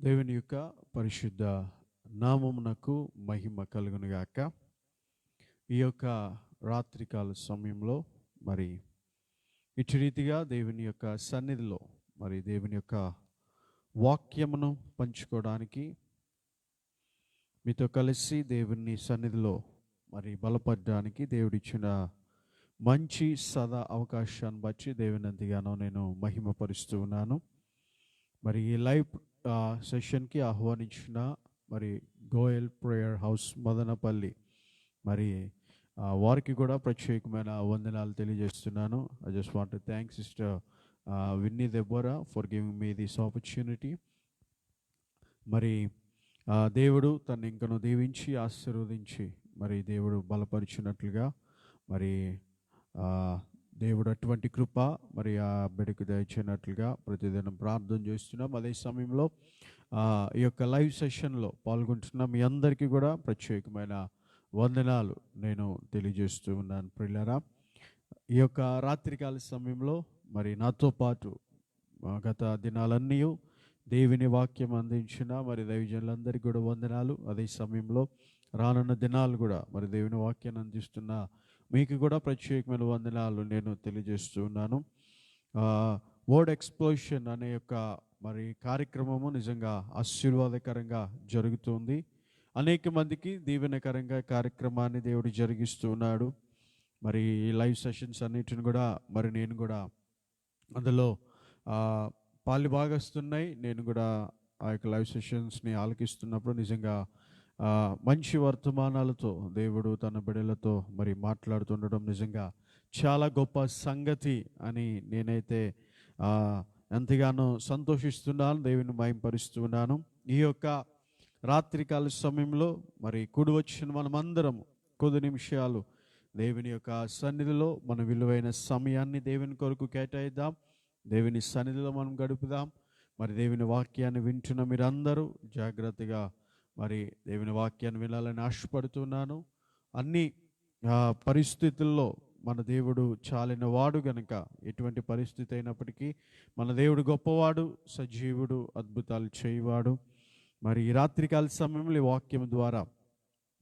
దేవుని యొక్క పరిశుద్ధ నామమునకు మహిమ కలుగును గాక. ఈ యొక్క రాత్రికాల సమయంలో మరి ఇటు రీతిగా దేవుని యొక్క సన్నిధిలో మరి దేవుని యొక్క వాక్యమును పంచుకోవడానికి మీతో కలిసి దేవుని సన్నిధిలో మరి బలపడడానికి దేవుడిచ్చిన మంచి సదా అవకాశాన్ని బట్టి దేవుని ఎంతగానో నేను మహిమపరుస్తూ ఉన్నాను. మరి ఈ లైవ్ సెషన్కి ఆహ్వానించిన మరి గోయల్ ప్రేయర్ హౌస్ మదనపల్లి మరి వారికి కూడా ప్రత్యేకమైన వందనాలు తెలియజేస్తున్నాను. I just want to thank sister Winnie Deborah for giving me this opportunity. మరి దేవుడు తను ఇంకను దీవించి ఆశీర్వదించి మరి దేవుడు బలపరిచినట్లుగా మరి దేవుడు అటువంటి కృప మరి ఆ బిడ్డకు దయచేయనట్లుగా ప్రతిదినం ప్రార్థన చేస్తున్నాం. అదే సమయంలో ఈ యొక్క లైవ్ సెషన్లో పాల్గొంటున్న మీ అందరికీ కూడా ప్రత్యేకమైన వందనాలు నేను తెలియజేస్తూ ఉన్నాను. ప్రియులారా, ఈ యొక్క రాత్రికాల సమయంలో మరి నాతో పాటు గత దినాలన్నీ దేవుని వాక్యం అందించిన మరి దైవజనులందరికీ కూడా వందనాలు. అదే సమయంలో రానున్న దినాలు కూడా మరి దేవుని వాక్యాన్ని అందిస్తున్న మీకు కూడా ప్రత్యేకమైన వందనాలు నేను తెలియజేస్తూ ఉన్నాను. వర్డ్ ఎక్స్ప్లోషన్ అనే యొక్క మరి కార్యక్రమము నిజంగా ఆశీర్వాదకరంగా జరుగుతుంది. అనేక మందికి దీవెనకరంగా కార్యక్రమాన్ని దేవుడు జరిగిస్తూ ఉన్నాడు. మరి ఈ లైవ్ సెషన్స్ అన్నిటిని కూడా మరి నేను కూడా అందులో పాలు భాగస్తున్నాయి. నేను కూడా ఆ యొక్క లైవ్ సెషన్స్ని ఆలకిస్తున్నప్పుడు నిజంగా మంచి వర్తమానాలతో దేవుడు తన బిడ్డలతో మరి మాట్లాడుతుండడం నిజంగా చాలా గొప్ప సంగతి అని నేనైతే ఎంతగానో సంతోషిస్తున్నాను, దేవుని మహిమపరుస్తున్నాను. ఈ యొక్క రాత్రికాల సమయంలో మరి కూడి వచ్చిన మనమందరం కొద్ది నిమిషాలు దేవుని యొక్క సన్నిధిలో మన విలువైన సమయాన్ని దేవుని కొరకు కేటాయిద్దాం. దేవుని సన్నిధిలో మనం గడుపుదాం. మరి దేవుని వాక్యాన్ని వింటున్న మీరందరూ జాగ్రత్తగా మరి దేవుని వాక్యాన్ని వినాలని ఆశపడుతున్నాను. అన్ని పరిస్థితుల్లో మన దేవుడు చాలిన వాడు గనుక ఎటువంటి పరిస్థితి అయినప్పటికీ మన దేవుడు గొప్పవాడు, సజీవుడు, అద్భుతాలు చేయవాడు. మరి ఈ రాత్రికాల సమయంలో ఈ వాక్యం ద్వారా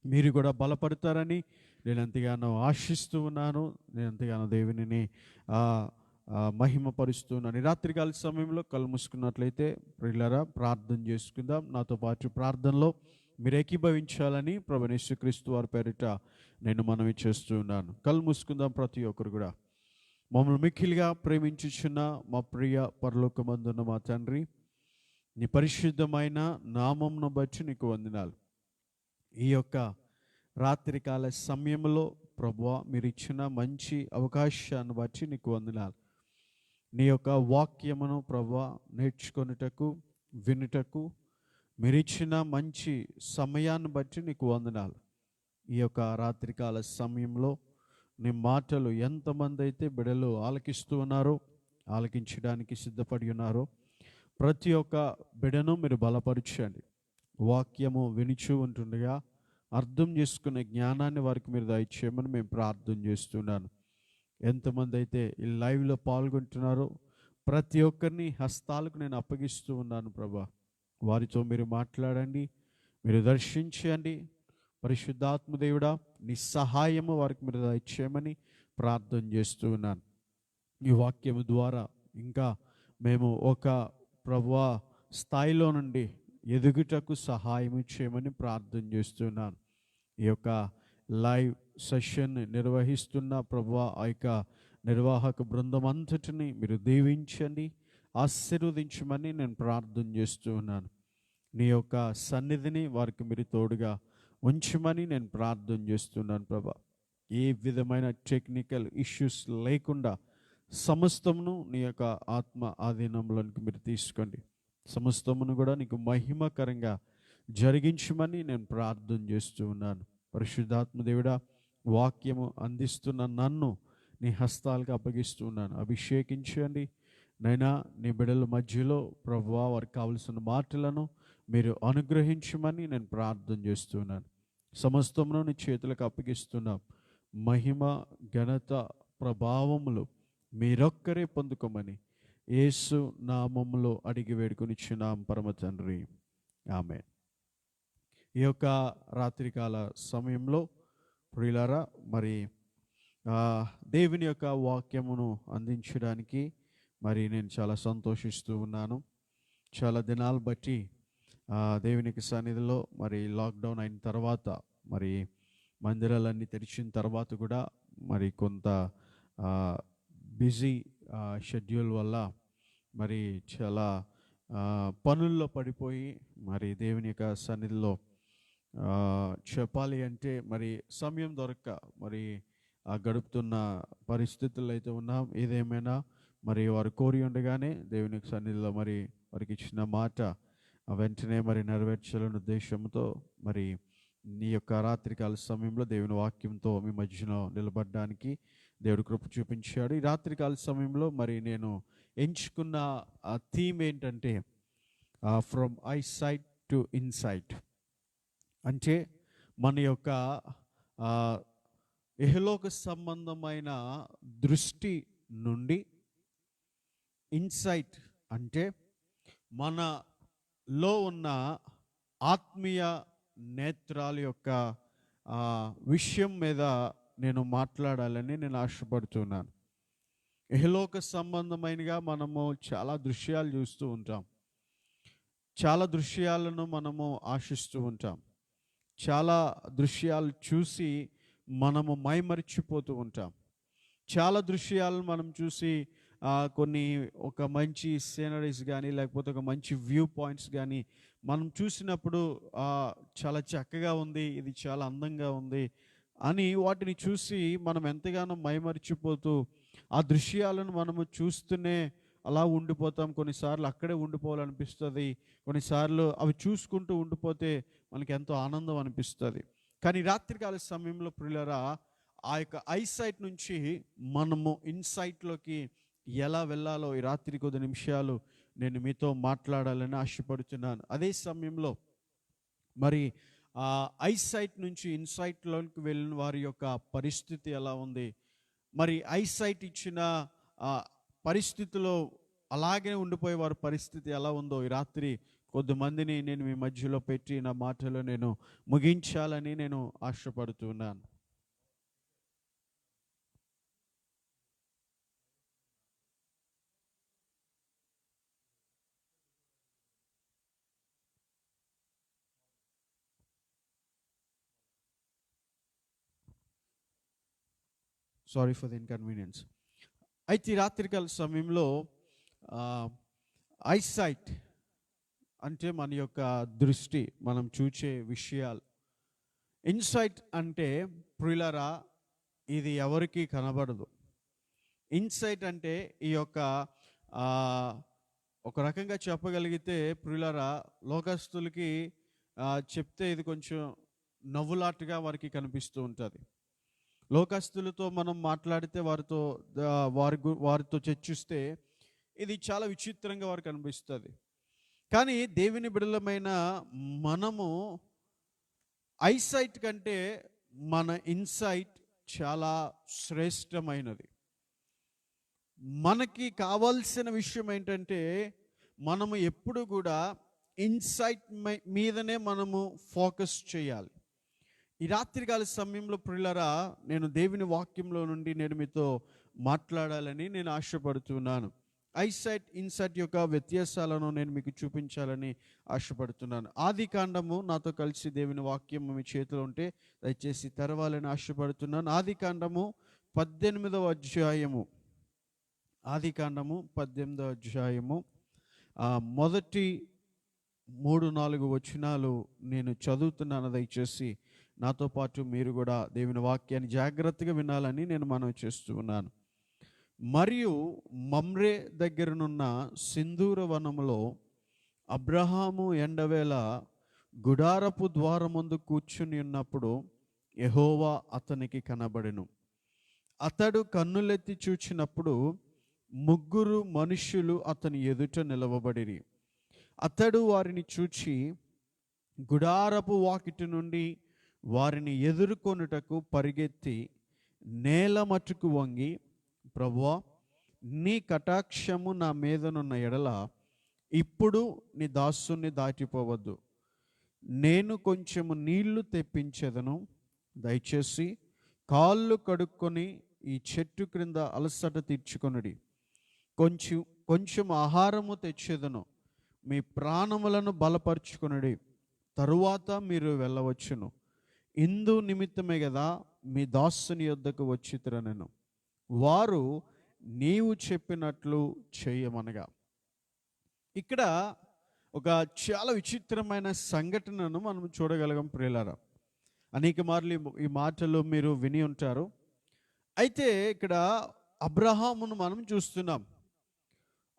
మీరు కూడా బలపడతారని నేను ఎంతగానో ఆశిస్తూ ఉన్నాను. నేను ఎంతగానో దేవునిని మహిమపరుస్తున్నాను. ఈ రాత్రికాల సమయంలో కళ్ళు మూసుకున్నట్లయితే ప్రియులారా ప్రార్థన చేసుకుందాం. నాతో పాటు ప్రార్థనలో మీరు ఏకీభవించాలని ప్రభువైన యేసుక్రీస్తు వారి పేరిట నేను మనవి చేస్తూ ఉన్నాను. కళ్ళు మూసుకుందాం ప్రతి ఒక్కరు కూడా. మమ్మల్ని మిక్కిలిగా ప్రేమించుచున్న మా ప్రియ పరలోకమందున్న మా తండ్రి, నీ పరిశుద్ధమైన నామమును బట్టి నీకు వందనాలు. ఈ యొక్క రాత్రికాల సమయంలో ప్రభువా మీరు ఇచ్చిన మంచి అవకాశాన్ని బట్టి నీకు వందనాలు. నీ యొక్క వాక్యమును ప్రభువా నేర్చుకొనుటకు, వినుటకు మీరు ఇచ్చిన మంచి సమయాన్ని బట్టి నీకు వందనాలు. ఈ యొక్క రాత్రికాల సమయంలో నీ మాటలు ఎంతమంది అయితే బిడ్డలు ఆలకిస్తూ ఉన్నారో, ఆలకించడానికి సిద్ధపడి ఉన్నారో ప్రతి ఒక్క బిడ్డను మీరు బలపరచండి. వాక్యము వినిచూ ఉంటుండగా అర్థం చేసుకునే జ్ఞానాన్ని వారికి మీరు దయచేయమని మేము ప్రార్థన చేస్తున్నాను. ఎంతమంది అయితే ఈ లైవ్లో పాల్గొంటున్నారో ప్రతి ఒక్కరిని హస్తాలకు నేను అప్పగిస్తూ ఉన్నాను ప్రభా. వారితో మీరు మాట్లాడండి, మీరు దర్శించండి. పరిశుద్ధాత్మ దేవుడా, నీ సహాయము వారికి మీరు దయచేయమని ప్రార్థన చేస్తూ ఉన్నాను. ఈ వాక్యము ద్వారా ఇంకా మేము ఒక ప్రభువా స్థాయిలో నుండి ఎదుగుటకు సహాయం చేయమని ప్రార్థన చేస్తున్నాను. ఈ యొక్క లైవ్ సెషన్ నిర్వహిస్తున్న ప్రభువా ఆ యొక్క నిర్వాహక బృందం అంతటిని మీరు దీవించండి, ఆశీర్వదించమని నేను ప్రార్థన చేస్తూ ఉన్నాను. నీ యొక్క సన్నిధిని వారికి మీరు తోడుగా ఉంచమని నేను ప్రార్థన చేస్తున్నాను ప్రభా. ఏ విధమైన టెక్నికల్ ఇష్యూస్ లేకుండా సమస్తమును నీ యొక్క ఆత్మ ఆధీనంలోనికి మీరు తీసుకోండి. సమస్తమును కూడా నీకు మహిమకరంగా జరిగించమని నేను ప్రార్థన చేస్తూ ఉన్నాను. పరిశుద్ధాత్మ దేవుడా, వాక్యము అందిస్తున్న నన్ను నీ హస్తాలకు అప్పగిస్తూ ఉన్నాను. అభిషేకించండి నైనా. నీ బిడ్డల మధ్యలో ప్రభువా వారికి కావలసిన మాటలను మీరు అనుగ్రహించమని నేను ప్రార్థన చేస్తున్నాను. సమస్తమును నీ చేతులకు అప్పగిస్తున్నాం. మహిమ, ఘనత, ప్రభావములు మీరొక్కరే పొందుకోమని యేసు నామములో అడిగి వేడుకొనిచున్నాం పరమ తండ్రి, ఆమేన్. ఈ యొక్క రాత్రికాల సమయంలో ప్రియులారా, మరి దేవుని యొక్క వాక్యమును అందించడానికి మరి నేను చాలా సంతోషిస్తూ ఉన్నాను. చాలా దినాలు బట్టి దేవునికి సన్నిధిలో మరి లాక్డౌన్ అయిన తర్వాత, మరి మందిరాలన్నీ తెరిచిన తర్వాత కూడా మరి కొంత బిజీ షెడ్యూల్ వల్ల మరి చాలా పనుల్లో పడిపోయి మరి దేవుని యొక్క సన్నిధిలో చెప్పాలి అంటే మరి సమయం దొరక్క మరి గడుపుతున్న పరిస్థితుల్లో అయితే ఉన్నాం. ఏదేమైనా మరి వారు కోరి ఉండగానే దేవునికి సన్నిధిలో మరి వారికి ఇచ్చిన మాట వెంటనే మరి నెరవేర్చాలనే ఉద్దేశంతో మరి నీ యొక్క రాత్రికాల సమయంలో దేవుని వాక్యంతో మీ మధ్యలో నిలబడడానికి దేవుడు కృప చూపించాడు. ఈ రాత్రికాల సమయంలో మరి నేను ఎంచుకున్న థీమ్ ఏంటంటే ఫ్రమ్ ఐసైట్ టు ఇన్సైట్. అంటే మన యొక్క ఇహలోక సంబంధమైన దృష్టి నుండి ఇన్సైట్ అంటే మనలో ఉన్న ఆత్మీయ నేత్రాల యొక్క విషయం మీద నేను మాట్లాడాలని నేను ఆశపడుతున్నాను. ఇహలోక సంబంధమైనగా మనము చాలా దృశ్యాలు చూస్తూ ఉంటాం, చాలా దృశ్యాలను మనము ఆశిస్తూ ఉంటాం, చాలా దృశ్యాలు చూసి మనము మైమరిచిపోతూ ఉంటాం. చాలా దృశ్యాలను మనం చూసి ఒక మంచి సీనరీస్ కానీ లేకపోతే ఒక మంచి వ్యూ పాయింట్స్ కానీ మనం చూసినప్పుడు చాలా చక్కగా ఉంది, ఇది చాలా అందంగా ఉంది అని వాటిని చూసి మనం ఎంతగానో మైమరిచిపోతూ ఆ దృశ్యాలను మనము చూస్తూనే అలా ఉండిపోతాం. కొన్నిసార్లు అక్కడే ఉండిపోవాలనిపిస్తుంది, కొన్నిసార్లు అవి చూసుకుంటూ ఉండిపోతే మనకి ఎంతో ఆనందం అనిపిస్తుంది. కానీ రాత్రికాల సమయంలో ప్రియులారా, ఆ యొక్క ఐసైట్ నుంచి మనము ఇన్సైట్లోకి ఎలా వెళ్ళాలో ఈ రాత్రి కొద్ది నిమిషాలు నేను మీతో మాట్లాడాలని ఆశపడుతున్నాను. అదే సమయంలో మరి ఐసైట్ నుంచి ఇన్సైట్లోకి వెళ్ళిన వారి యొక్క పరిస్థితి ఎలా ఉంది, మరి ఐసైట్ ఇచ్చిన పరిస్థితిలో అలాగే ఉండిపోయే వారి పరిస్థితి ఎలా ఉందో ఈ రాత్రి కొద్దిమందిని నేను మీ మధ్యలో పెట్టి నా మాటలో నేను ముగించాలని నేను ఆశపడుతున్నాను. Sorry for the inconvenience. అయితే ఈ రాత్రికాల సమయంలో ఐసైట్ అంటే మన యొక్క దృష్టి, మనం చూచే విషయాలు. ఇన్సైట్ అంటే ప్రియులారా ఇది ఎవరికి కనబడదు. ఇన్సైట్ అంటే ఈ యొక్క ఒక రకంగా చెప్పగలిగితే ప్రియులారా లోకస్తులకి చెప్తే ఇది కొంచెం నవ్వులాటగా వారికి కనిపిస్తూ ఉంటుంది. లోకస్తులతో మనం మాట్లాడితే వారితో చర్చిస్తే ఇది చాలా విచిత్రంగా వారికి అనిపిస్తుంది. కానీ దేవుని బిడ్డలమైన మనము ఐసైట్ కంటే మన ఇన్సైట్ చాలా శ్రేష్టమైనది. మనకి కావాల్సిన విషయం ఏంటంటే మనము ఎప్పుడు కూడా ఇన్సైట్ మీదనే మనము ఫోకస్ చేయాలి. ఈ రాత్రికాల సమయంలో ప్రియులారా నేను దేవుని వాక్యంలో నుండి నేను మీతో మాట్లాడాలని నేను ఆశపడుతున్నాను. ఐసైట్ ఇన్సైట్ యొక్క వ్యత్యాసాలను నేను మీకు చూపించాలని ఆశపడుతున్నాను. ఆది కాండము నాతో కలిసి దేవుని వాక్యం మీ చేతిలో ఉంటే దయచేసి తెరవాలని ఆశపడుతున్నాను. ఆది కాండము 18వ అధ్యాయము, ఆది కాండము 18వ అధ్యాయము మొదటి 3-4 వచనాలు నేను చదువుతున్నాను. దయచేసి నాతో పాటు మీరు కూడా దేవుని వాక్యాన్ని జాగ్రత్తగా వినాలని నేను మనవి చేస్తూ ఉన్నాను. మరియు మమ్రే దగ్గరనున్న సింధూర వనములో అబ్రహాము ఎండవేళ గుడారపు ద్వారముందు కూర్చుని ఉన్నప్పుడు యెహోవా అతనికి కనబడెను. అతడు కన్నులెత్తి చూచినప్పుడు 3 మనుష్యులు అతని ఎదుట నిలవబడిరి. అతడు వారిని చూచి గుడారపు వాకిటి నుండి వారిని ఎదుర్కొనుటకు పరిగెత్తి నేల మట్టుకు వంగి, ప్రభువా, నీ కటాక్షము నా మీదనున్న ఎడల ఇప్పుడు నీ దాసుని దాటిపోవద్దు. నేను కొంచెము నీళ్లు తెప్పించెదను, దయచేసి కాళ్ళు కడుక్కొని ఈ చెట్టు క్రింద అలసట తీర్చుకొనుడి. కొంచెం కొంచెం ఆహారము తెచ్చేదను, మీ ప్రాణములను బలపరుచుకొనుడి, తరువాత మీరు వెళ్ళవచ్చును. ఇందు నిమిత్తమే కదా మీ దాసుని యొద్దకు వచ్చితిరనెను. వారు నీవు చెప్పినట్లు చేయమనగా. ఇక్కడ ఒక చాలా విచిత్రమైన సంఘటనను మనం చూడగలం ప్రియులారా. అనేక మార్లు ఈ మాటలు మీరు విని ఉంటారు. అయితే ఇక్కడ అబ్రహామును మనం చూస్తున్నాం.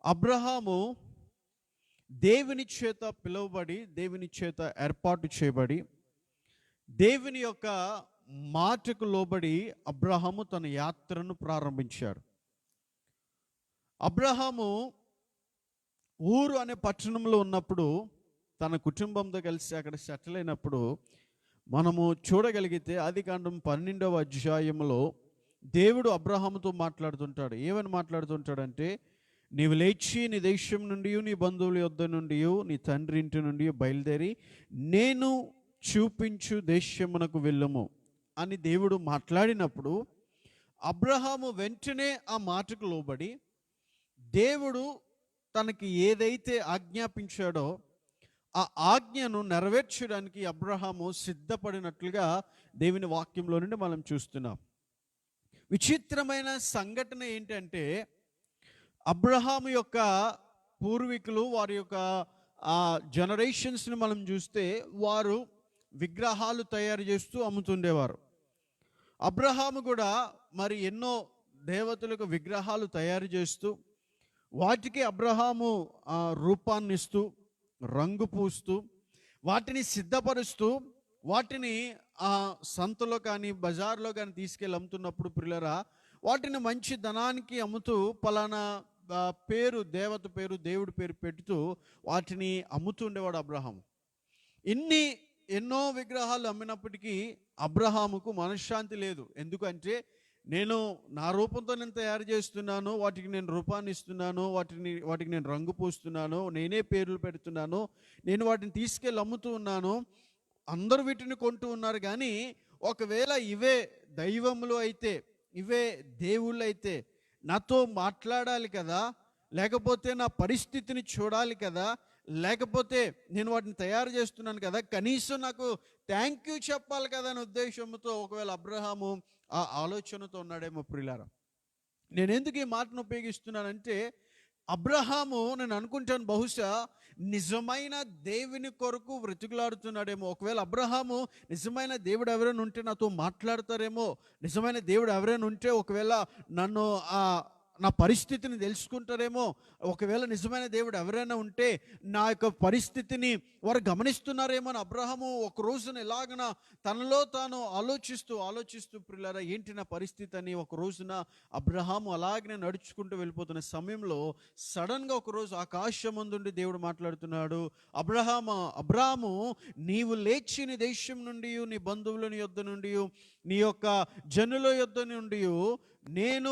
అబ్రహాము దేవుని చేత పిలువబడి, దేవుని చేత ఏర్పాటు చేయబడి, దేవుని యొక్క మాటకు లోబడి అబ్రహాము తన యాత్రను ప్రారంభించాడు. అబ్రహాము ఊరు అనే పట్టణంలో ఉన్నప్పుడు, తన కుటుంబంతో కలిసి అక్కడ సెటిల్ అయినప్పుడు మనము చూడగలిగితే ఆదికాండం 12వ అధ్యాయంలో దేవుడు అబ్రహాముతో మాట్లాడుతుంటాడు. ఏమని మాట్లాడుతుంటాడంటే, నీవు లేచి నీ దేశం నుండి, నీ బంధువుల యొద్ద నుండి, నీ తండ్రి ఇంటి నుండి బయలుదేరి నేను చూపించు దేశమునకు వెళ్ళము అని దేవుడు మాట్లాడినప్పుడు అబ్రహాము వెంటనే ఆ మాటకు లోబడి దేవుడు తనకి ఏదైతే ఆజ్ఞాపించాడో ఆ ఆజ్ఞను నెరవేర్చడానికి అబ్రహాము సిద్ధపడినట్లుగా దేవుని వాక్యంలో నుండి మనం చూస్తున్నాం. విచిత్రమైన సంఘటన ఏంటంటే, అబ్రహాము యొక్క పూర్వీకులు, వారి యొక్క జనరేషన్స్ని మనం చూస్తే వారు విగ్రహాలు తయారు చేస్తూ అమ్ముతుండేవారు. అబ్రహాము కూడా మరి ఎన్నో దేవతలకు విగ్రహాలు తయారు చేస్తూ వాటికి అబ్రహాము రూపాన్ని ఇస్తూ, రంగు పూస్తూ, వాటిని సిద్ధపరుస్తూ, వాటిని సంతలో కానీ బజార్లో కానీ తీసుకెళ్ళి అమ్ముతున్నప్పుడు ప్రియులారా, వాటిని మంచి ధనానికి అమ్ముతూ పలానా పేరు, దేవత పేరు, దేవుడి పేరు పెడుతూ వాటిని అమ్ముతుండేవాడు అబ్రహాము. ఎన్నో విగ్రహాలు అమ్మినప్పటికీ అబ్రహాముకు మనశ్శాంతి లేదు. ఎందుకంటే, నేను నా రూపంతో నేను తయారు చేస్తున్నాను, వాటికి నేను రూపాన్ని ఇస్తున్నాను, వాటికి నేను రంగు పూస్తున్నాను, నేనే పేర్లు పెడుతున్నాను, నేను వాటిని తీసుకెళ్ళి అమ్ముతూ ఉన్నాను, అందరూ వీటిని కొంటూ ఉన్నారు. కానీ ఒకవేళ ఇవే దైవములు అయితే, ఇవే దేవుళ్ళు అయితే నాతో మాట్లాడాలి కదా, లేకపోతే నా పరిస్థితిని చూడాలి కదా, లేకపోతే నేను వాటిని తయారు చేస్తున్నాను కదా, కనీసం నాకు థ్యాంక్ యూ చెప్పాలి కదా అనే ఉద్దేశంతో ఒకవేళ అబ్రహాము ఆ ఆలోచనతో ఉన్నాడేమో ప్రియులారా. నేను ఎందుకు ఈ మాటను ఉపయోగిస్తున్నానంటే, అబ్రహాము నేను అనుకుంటాను బహుశా నిజమైన దేవుని కొరకు బ్రతికులాడుతున్నాడేమో. ఒకవేళ అబ్రహాము నిజమైన దేవుడు ఎవరైనా ఉంటే నాతో మాట్లాడతారేమో, నిజమైన దేవుడు ఎవరైనా ఉంటే ఒకవేళ నన్ను నా పరిస్థితిని తెలుసుకుంటారేమో, ఒకవేళ నిజమైన దేవుడు ఎవరైనా ఉంటే నా యొక్క పరిస్థితిని వారు గమనిస్తున్నారేమో అని అబ్రహాము ఒక రోజున ఎలాగన తనలో తాను ఆలోచిస్తూ ప్రియులారా, ఏంటి నా పరిస్థితి అని ఒక రోజున అబ్రహాము అలాగనే నడుచుకుంటూ వెళ్ళిపోతున్న సమయంలో సడన్గా ఒకరోజు ఆకాశమందుండి దేవుడు మాట్లాడుతున్నాడు. అబ్రహాము నీవు లేచి నీ దేశం నుండి, నీ బంధువుల యొద్ద నుండి, నీ యొక్క జనుల యొద్ద నుండి నేను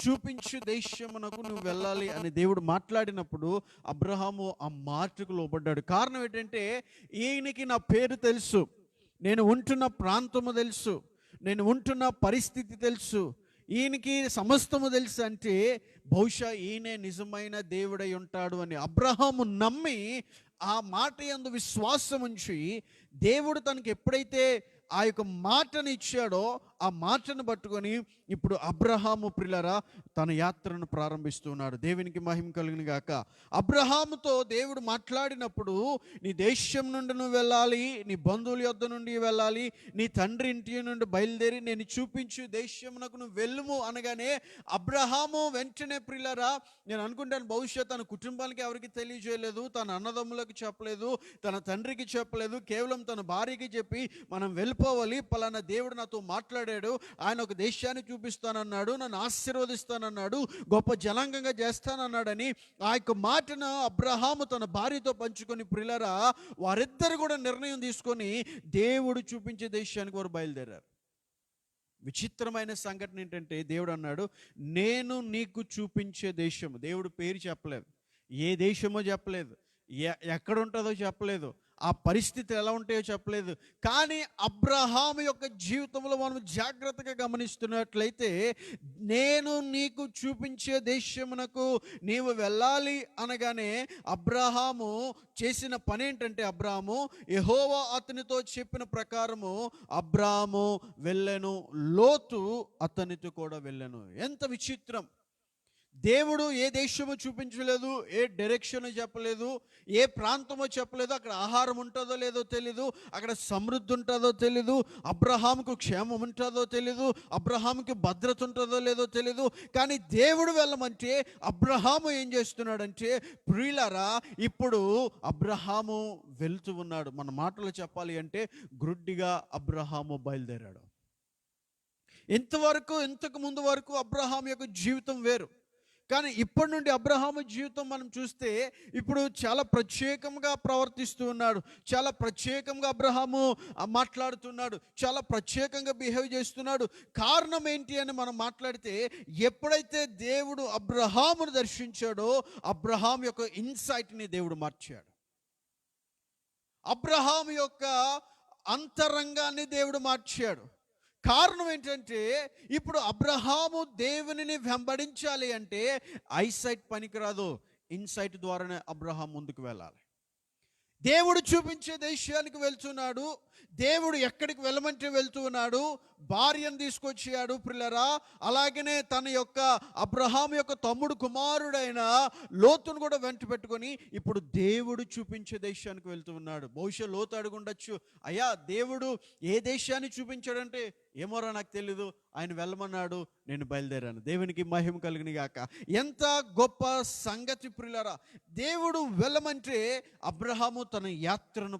చూపించు దేశమునకు నువ్వు వెళ్ళాలి అని దేవుడు మాట్లాడినప్పుడు అబ్రహాము ఆ మాటకు లోబడ్డాడు. కారణం ఏంటంటే, ఈయనకి నా పేరు తెలుసు, నేను ఉంటున్న ప్రాంతము తెలుసు, నేను ఉంటున్న పరిస్థితి తెలుసు, ఈయనకి సమస్తము తెలుసు. అంటే బహుశా ఈయనే నిజమైన దేవుడై ఉంటాడు అని అబ్రహాము నమ్మి ఆ మాట యందు విశ్వాసం ఉంచి దేవుడు తనకి ఎప్పుడైతే ఆ యొక్క మాటను ఇచ్చాడో ఆ మాటను పట్టుకొని ఇప్పుడు అబ్రహాము ప్రియులారా తన యాత్రను ప్రారంభిస్తున్నాడు. దేవునికి మహిమ కలుగును గాక. అబ్రహాముతో దేవుడు మాట్లాడినప్పుడు నీ దేశం నుండి నువ్వు వెళ్ళాలి, నీ బంధువుల యొద్ద నుండి వెళ్ళాలి, నీ తండ్రి ఇంటి నుండి బయలుదేరి నేను చూపించు దేశమునకు నువ్వు వెళ్ళుము అనగానే అబ్రహాము వెంటనే ప్రియులారా, నేను అనుకుంటాను బహుశా తన కుటుంబానికి ఎవరికి తెలియజేయలేదు, తన అన్నదమ్ములకు చెప్పలేదు, తన తండ్రికి చెప్పలేదు, కేవలం తన భార్యకి చెప్పి మనం వెళ్ళిపోవాలి, పలానా దేవుడు నాతో మాట్లాడాడు, ఆయన ఒక దేశాన్ని చూపిస్తానన్నాడు, నన్ను ఆశీర్వదిస్తానన్నాడు, గొప్ప జనాంగంగా చేస్తానన్నాడని ఆ యొక్క మాటను అబ్రహాము తన భార్యతో పంచుకొని ప్రియులారా వారిద్దరు కూడా నిర్ణయం తీసుకొని దేవుడు చూపించే దేశానికి వారు బయలుదేరారు. విచిత్రమైన సంఘటన ఏంటంటే, దేవుడు అన్నాడు నేను నీకు చూపించే దేశము. దేవుడు పేరు చెప్పలేదు, ఏ దేశమో చెప్పలేదు, ఎక్కడ ఉంటుందో చెప్పలేదు. ఆ పరిస్థితులు ఎలా ఉంటాయో చెప్పలేదు. కానీ అబ్రహాము యొక్క జీవితంలో మనం జాగ్రత్తగా గమనిస్తున్నట్లయితే, నేను నీకు చూపించే దేశమునకు నీవు వెళ్ళాలి అనగానే అబ్రహాము చేసిన పని ఏంటంటే, అబ్రాహాము యెహోవా అతనితో చెప్పిన ప్రకారము అబ్రాహాము వెళ్ళెను, లోతు అతనితో కూడా వెళ్ళెను. ఎంత విచిత్రం! దేవుడు ఏ దేశమో చూపించలేదు, ఏ డైరెక్షన్ చెప్పలేదు, ఏ ప్రాంతమో చెప్పలేదు. అక్కడ ఆహారం ఉంటుందో లేదో తెలీదు, అక్కడ సమృద్ధి ఉంటుందో తెలీదు, అబ్రహాముకు క్షేమం ఉంటుందో తెలీదు, అబ్రహాముకి భద్రత ఉంటుందో లేదో తెలీదు. కానీ దేవుడు వెళ్ళమంటే అబ్రహాము ఏం చేస్తున్నాడంటే, ప్రియులారా, ఇప్పుడు అబ్రహాము వెళ్తూ ఉన్నాడు. మన మాటలు చెప్పాలి అంటే గ్రుడ్డిగా అబ్రహాము బయలుదేరాడు. ఇంతకు ముందు వరకు అబ్రహాం యొక్క జీవితం వేరు. కానీ ఇప్పటి నుండి అబ్రహాము జీవితం మనం చూస్తే ఇప్పుడు చాలా ప్రత్యేకంగా ప్రవర్తిస్తూ ఉన్నాడు, చాలా ప్రత్యేకంగా అబ్రహాము మాట్లాడుతున్నాడు, చాలా ప్రత్యేకంగా బిహేవ్ చేస్తున్నాడు. కారణం ఏంటి అని మనం మాట్లాడితే, ఎప్పుడైతే దేవుడు అబ్రహామును దర్శించాడో అబ్రహాం యొక్క ఇన్సైట్ని దేవుడు మార్చాడు. అబ్రహాం యొక్క అంతరంగాన్ని దేవుడు మార్చాడు. కారణం ఏంటంటే, ఇప్పుడు అబ్రహాము దేవునిని వెంబడించాలి అంటే ఐసైట్ పనికిరాదు, ఇన్సైట్ ద్వారానే అబ్రహాం ముందుకు వెళ్ళాలి. దేవుడు చూపించే దేశానికి వెళ్తున్నాడు, దేవుడు ఎక్కడికి వెళ్ళమంటే వెళ్తూ ఉన్నాడు. భార్యను తీసుకొచ్చాడు ప్రియులారా. అలాగనే తన యొక్క అబ్రహాం యొక్క తమ్ముడు కుమారుడైన లోతును కూడా వెంట పెట్టుకొని ఇప్పుడు దేవుడు చూపించే దేశానికి వెళ్తూ ఉన్నాడు. బహుశా లోతు అడుగుండొచ్చు, అయ్యా దేవుడు ఏ దేశాన్ని చూపించాడంటే, ఏమోరా నాకు తెలీదు, ఆయన వెళ్ళమన్నాడు, నేను బయలుదేరాను. దేవునికి మహిమ కలుగును గాక. ఎంత గొప్ప సంగతి ప్రియులారా! దేవుడు వెళ్ళమంటే అబ్రహాము తన యాత్రను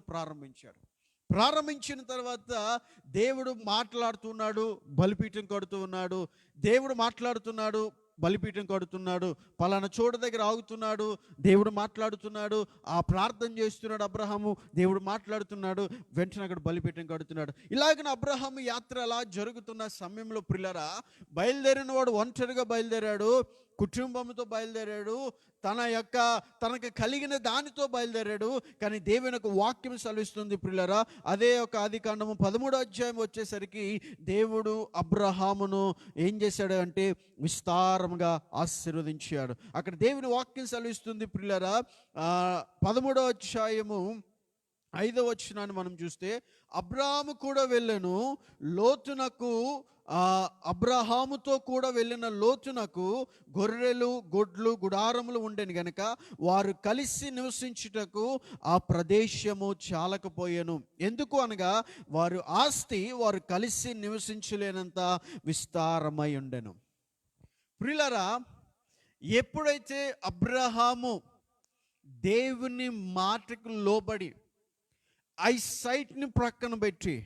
ప్రారంభించిన తర్వాత దేవుడు మాట్లాడుతున్నాడు, బలిపీఠం కడుతూ ఉన్నాడు. దేవుడు మాట్లాడుతున్నాడు, బలిపీఠం కడుతున్నాడు. పలానా చోట దగ్గర ఆగుతున్నాడు, దేవుడు మాట్లాడుతున్నాడు. ఆ ప్రార్థన చేస్తున్నాడు అబ్రహాము, దేవుడు మాట్లాడుతున్నాడు. వెంటనే అక్కడ బలిపీఠం కడుతున్నాడు. ఇలాగన అబ్రహాము యాత్ర అలా జరుగుతున్న సమయంలో ప్రియులారా, బయలుదేరిన వాడు ఒంటరిగా బయలుదేరాడు, కుటుంబంతో బయలుదేరాడు, తనకు కలిగిన దానితో బయలుదేరాడు. కానీ దేవుని యొక్క వాక్యం సెలవిస్తుంది ప్రియులారా, అదే ఒక ఆదికాండము 13వ అధ్యాయం వచ్చేసరికి దేవుడు అబ్రహామును ఏం చేశాడు అంటే విస్తారంగా ఆశీర్వదించాడు. అక్కడ దేవుని వాక్యం సెలవిస్తుంది ప్రియులారా, 13వ అధ్యాయము 5వ వచనాన్ని మనం చూస్తే, అబ్రహాము కూడా వెళ్ళెను లోతునకు, అబ్రహాముతో కూడా వెళ్ళిన లోతునకు గొర్రెలు, గొడ్లు, గుడారములు ఉండెను గనుక వారు కలిసి నివసించుటకు ఆ ప్రదేశము చాలకపోయెను. ఎందుకు అనగా వారు ఆస్తి వారు కలిసి నివసించలేనంత విస్తారమై ఉండెను. ప్రియులారా, ఎప్పుడైతే అబ్రహాము దేవుని మాటకు లోబడి ఐసైట్ని ప్రక్కన పెట్టి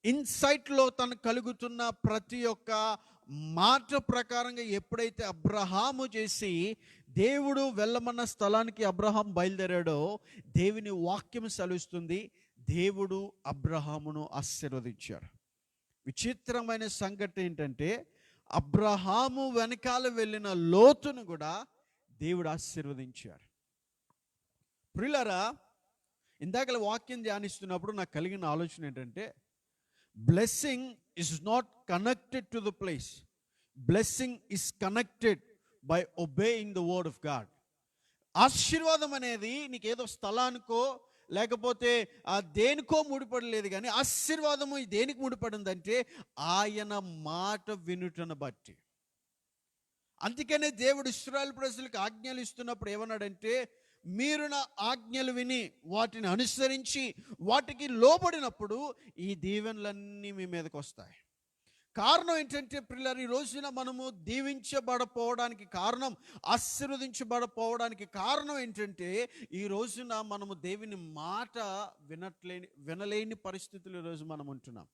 ఇన్సైట్లో తనకు కలుగుతున్న ప్రతి ఒక్క మాట ప్రకారంగా ఎప్పుడైతే అబ్రహాము చేసి దేవుడు వెళ్ళమన్న స్థలానికి అబ్రహాం బయలుదేరాడో, దేవుని వాక్యం సెలవిస్తుంది, దేవుడు అబ్రహామును ఆశీర్వదించాడు. విచిత్రమైన సంగతి ఏంటంటే, అబ్రహాము వెనకాల వెళ్ళిన లోతును కూడా దేవుడు ఆశీర్వదించాడు. ప్రియులారా, ఇందాక వాక్యం ధ్యానిస్తున్నప్పుడు నాకు కలిగిన ఆలోచన ఏంటంటే, blessing is not connected to the place. Blessing is connected by obeying the word of God. ఆశీర్వాదం అనేది నీకేదో స్థలానికో లేకపోతే దేనికో ముడిపడలేదు. కానీ ఆశీర్వాదము దేనికి ముడిపడిందంటే ఆయన మాట వినుటను బట్టి. అందుకనే దేవుడు ఇశ్రాయేలు ప్రజలకు ఆజ్ఞలు ఇస్తున్నప్పుడు ఏమన్నాడంటే, మీరు నా ఆజ్ఞలు విని వాటిని అనుసరించి వాటికి లోబడినప్పుడు ఈ దీవెనలన్నీ మీ మీదకి వస్తాయి. కారణం ఏంటంటే ప్రియులారా, ఈ రోజున మనము దీవించబడపోవడానికి కారణం, ఆశీర్వదించబడపోవడానికి కారణం ఏంటంటే, ఈ రోజున మనము దేవుని మాట వినలేని పరిస్థితులు ఈరోజు మనం ఉంటున్నాం.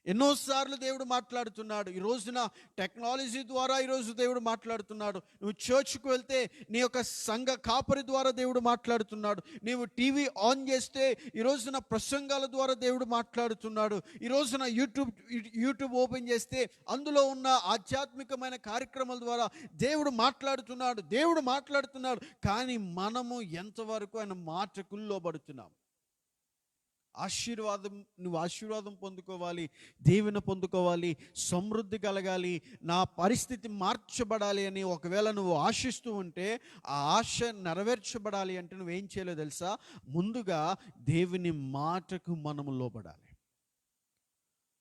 ఎన్నోసార్లు దేవుడు మాట్లాడుతున్నాడు. ఈ రోజున టెక్నాలజీ ద్వారా ఈరోజు దేవుడు మాట్లాడుతున్నాడు. నువ్వు చర్చ్కు వెళ్తే నీ యొక్క సంఘ కాపరి ద్వారా దేవుడు మాట్లాడుతున్నాడు. నీవు టీవీ ఆన్ చేస్తే ఈ రోజున ప్రసంగాల ద్వారా దేవుడు మాట్లాడుతున్నాడు. ఈ రోజున యూట్యూబ్ ఓపెన్ చేస్తే అందులో ఉన్న ఆధ్యాత్మికమైన కార్యక్రమాల ద్వారా దేవుడు మాట్లాడుతున్నాడు. కానీ మనము ఎంతవరకు ఆయన మాటకు లోబడుతున్నాం? నువ్వు ఆశీర్వాదం పొందుకోవాలి, దీవెన పొందుకోవాలి, సమృద్ధి కలగాలి, నా పరిస్థితి మార్చబడాలి అని ఒకవేళ నువ్వు ఆశిస్తూ ఉంటే, ఆ ఆశ నెరవేర్చబడాలి అంటే నువ్వేం చేయాలో తెలుసా? ముందుగా దేవుని మాటకు మనము లోబడాలి.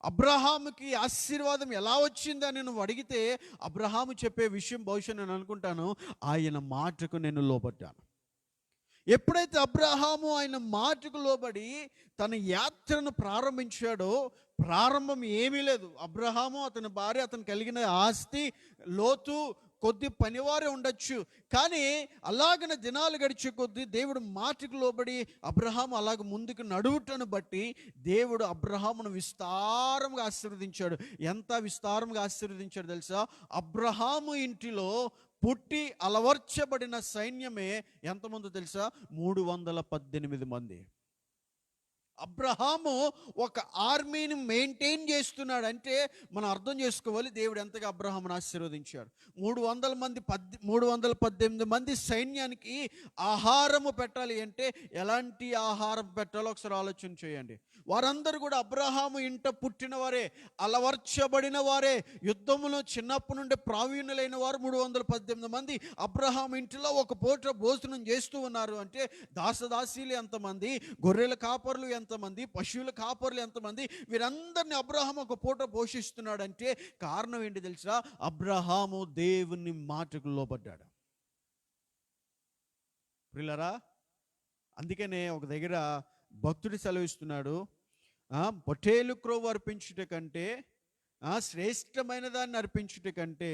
అబ్రహాముకి ఆశీర్వాదం ఎలా వచ్చిందని నువ్వు అడిగితే, అబ్రహాము చెప్పే విషయం బహుశా నేను అనుకుంటాను, ఆయన మాటకు నేను లోబడ్డాను. ఎప్పుడైతే అబ్రహాము ఆయన మాటకు లోబడి తన యాత్రను ప్రారంభించాడో, ప్రారంభం ఏమీ లేదు. అబ్రహాము, అతని భార్య, అతను కలిగిన ఆస్తి, లోతు, కొద్ది పనివారే ఉండొచ్చు. కానీ అలాగన దినాలు గడిచే కొద్దీ దేవుడు మాటకు లోబడి అబ్రహాము అలాగ ముందుకు నడువుటను బట్టి దేవుడు అబ్రహామును విస్తారంగా ఆశీర్వదించాడు. ఎంత విస్తారంగా ఆశీర్వదించాడు తెలుసా? అబ్రహాము ఇంటిలో పుట్టి అలవర్చబడిన సైన్యమే ఎంతమంది తెలుసా? 318 మంది. అబ్రహాము ఒక ఆర్మీని మెయింటైన్ చేస్తున్నాడు అంటే మనం అర్థం చేసుకోవాలి దేవుడు ఎంతగా అబ్రహామును ఆశీర్వదించాడు. 318 మంది సైన్యానికి ఆహారము పెట్టాలి అంటే ఎలాంటి ఆహారం పెట్టాలో ఒకసారి ఆలోచన చేయండి. వారందరూ కూడా అబ్రహాము ఇంట పుట్టిన వారే, అలవర్చబడిన వారే, యుద్ధములో చిన్నప్పటి నుండి ప్రావీణ్యులైన వారు 318 మంది అబ్రహాము ఇంటిలో ఒక పూట భోజనం చేస్తూ ఉన్నారు. అంటే దాసదాసీలు ఎంతమంది, గొర్రెల కాపర్లు ఎంతమంది, పశువుల కాపర్లు ఎంతమంది, వీరందరినీ అబ్రహాము ఒక పూట పోషిస్తున్నాడు. అంటే కారణం ఏంటి తెలుసా? అబ్రహాము దేవుని మాటకు లోబడ్డాడు. ప్రియులారా, అందుకనే ఒక దగ్గర భక్తుడు సెలవిస్తున్నాడు, పొట్టేలు క్రోవు అర్పించుట కంటే, శ్రేష్టమైన దాన్ని అర్పించుట కంటే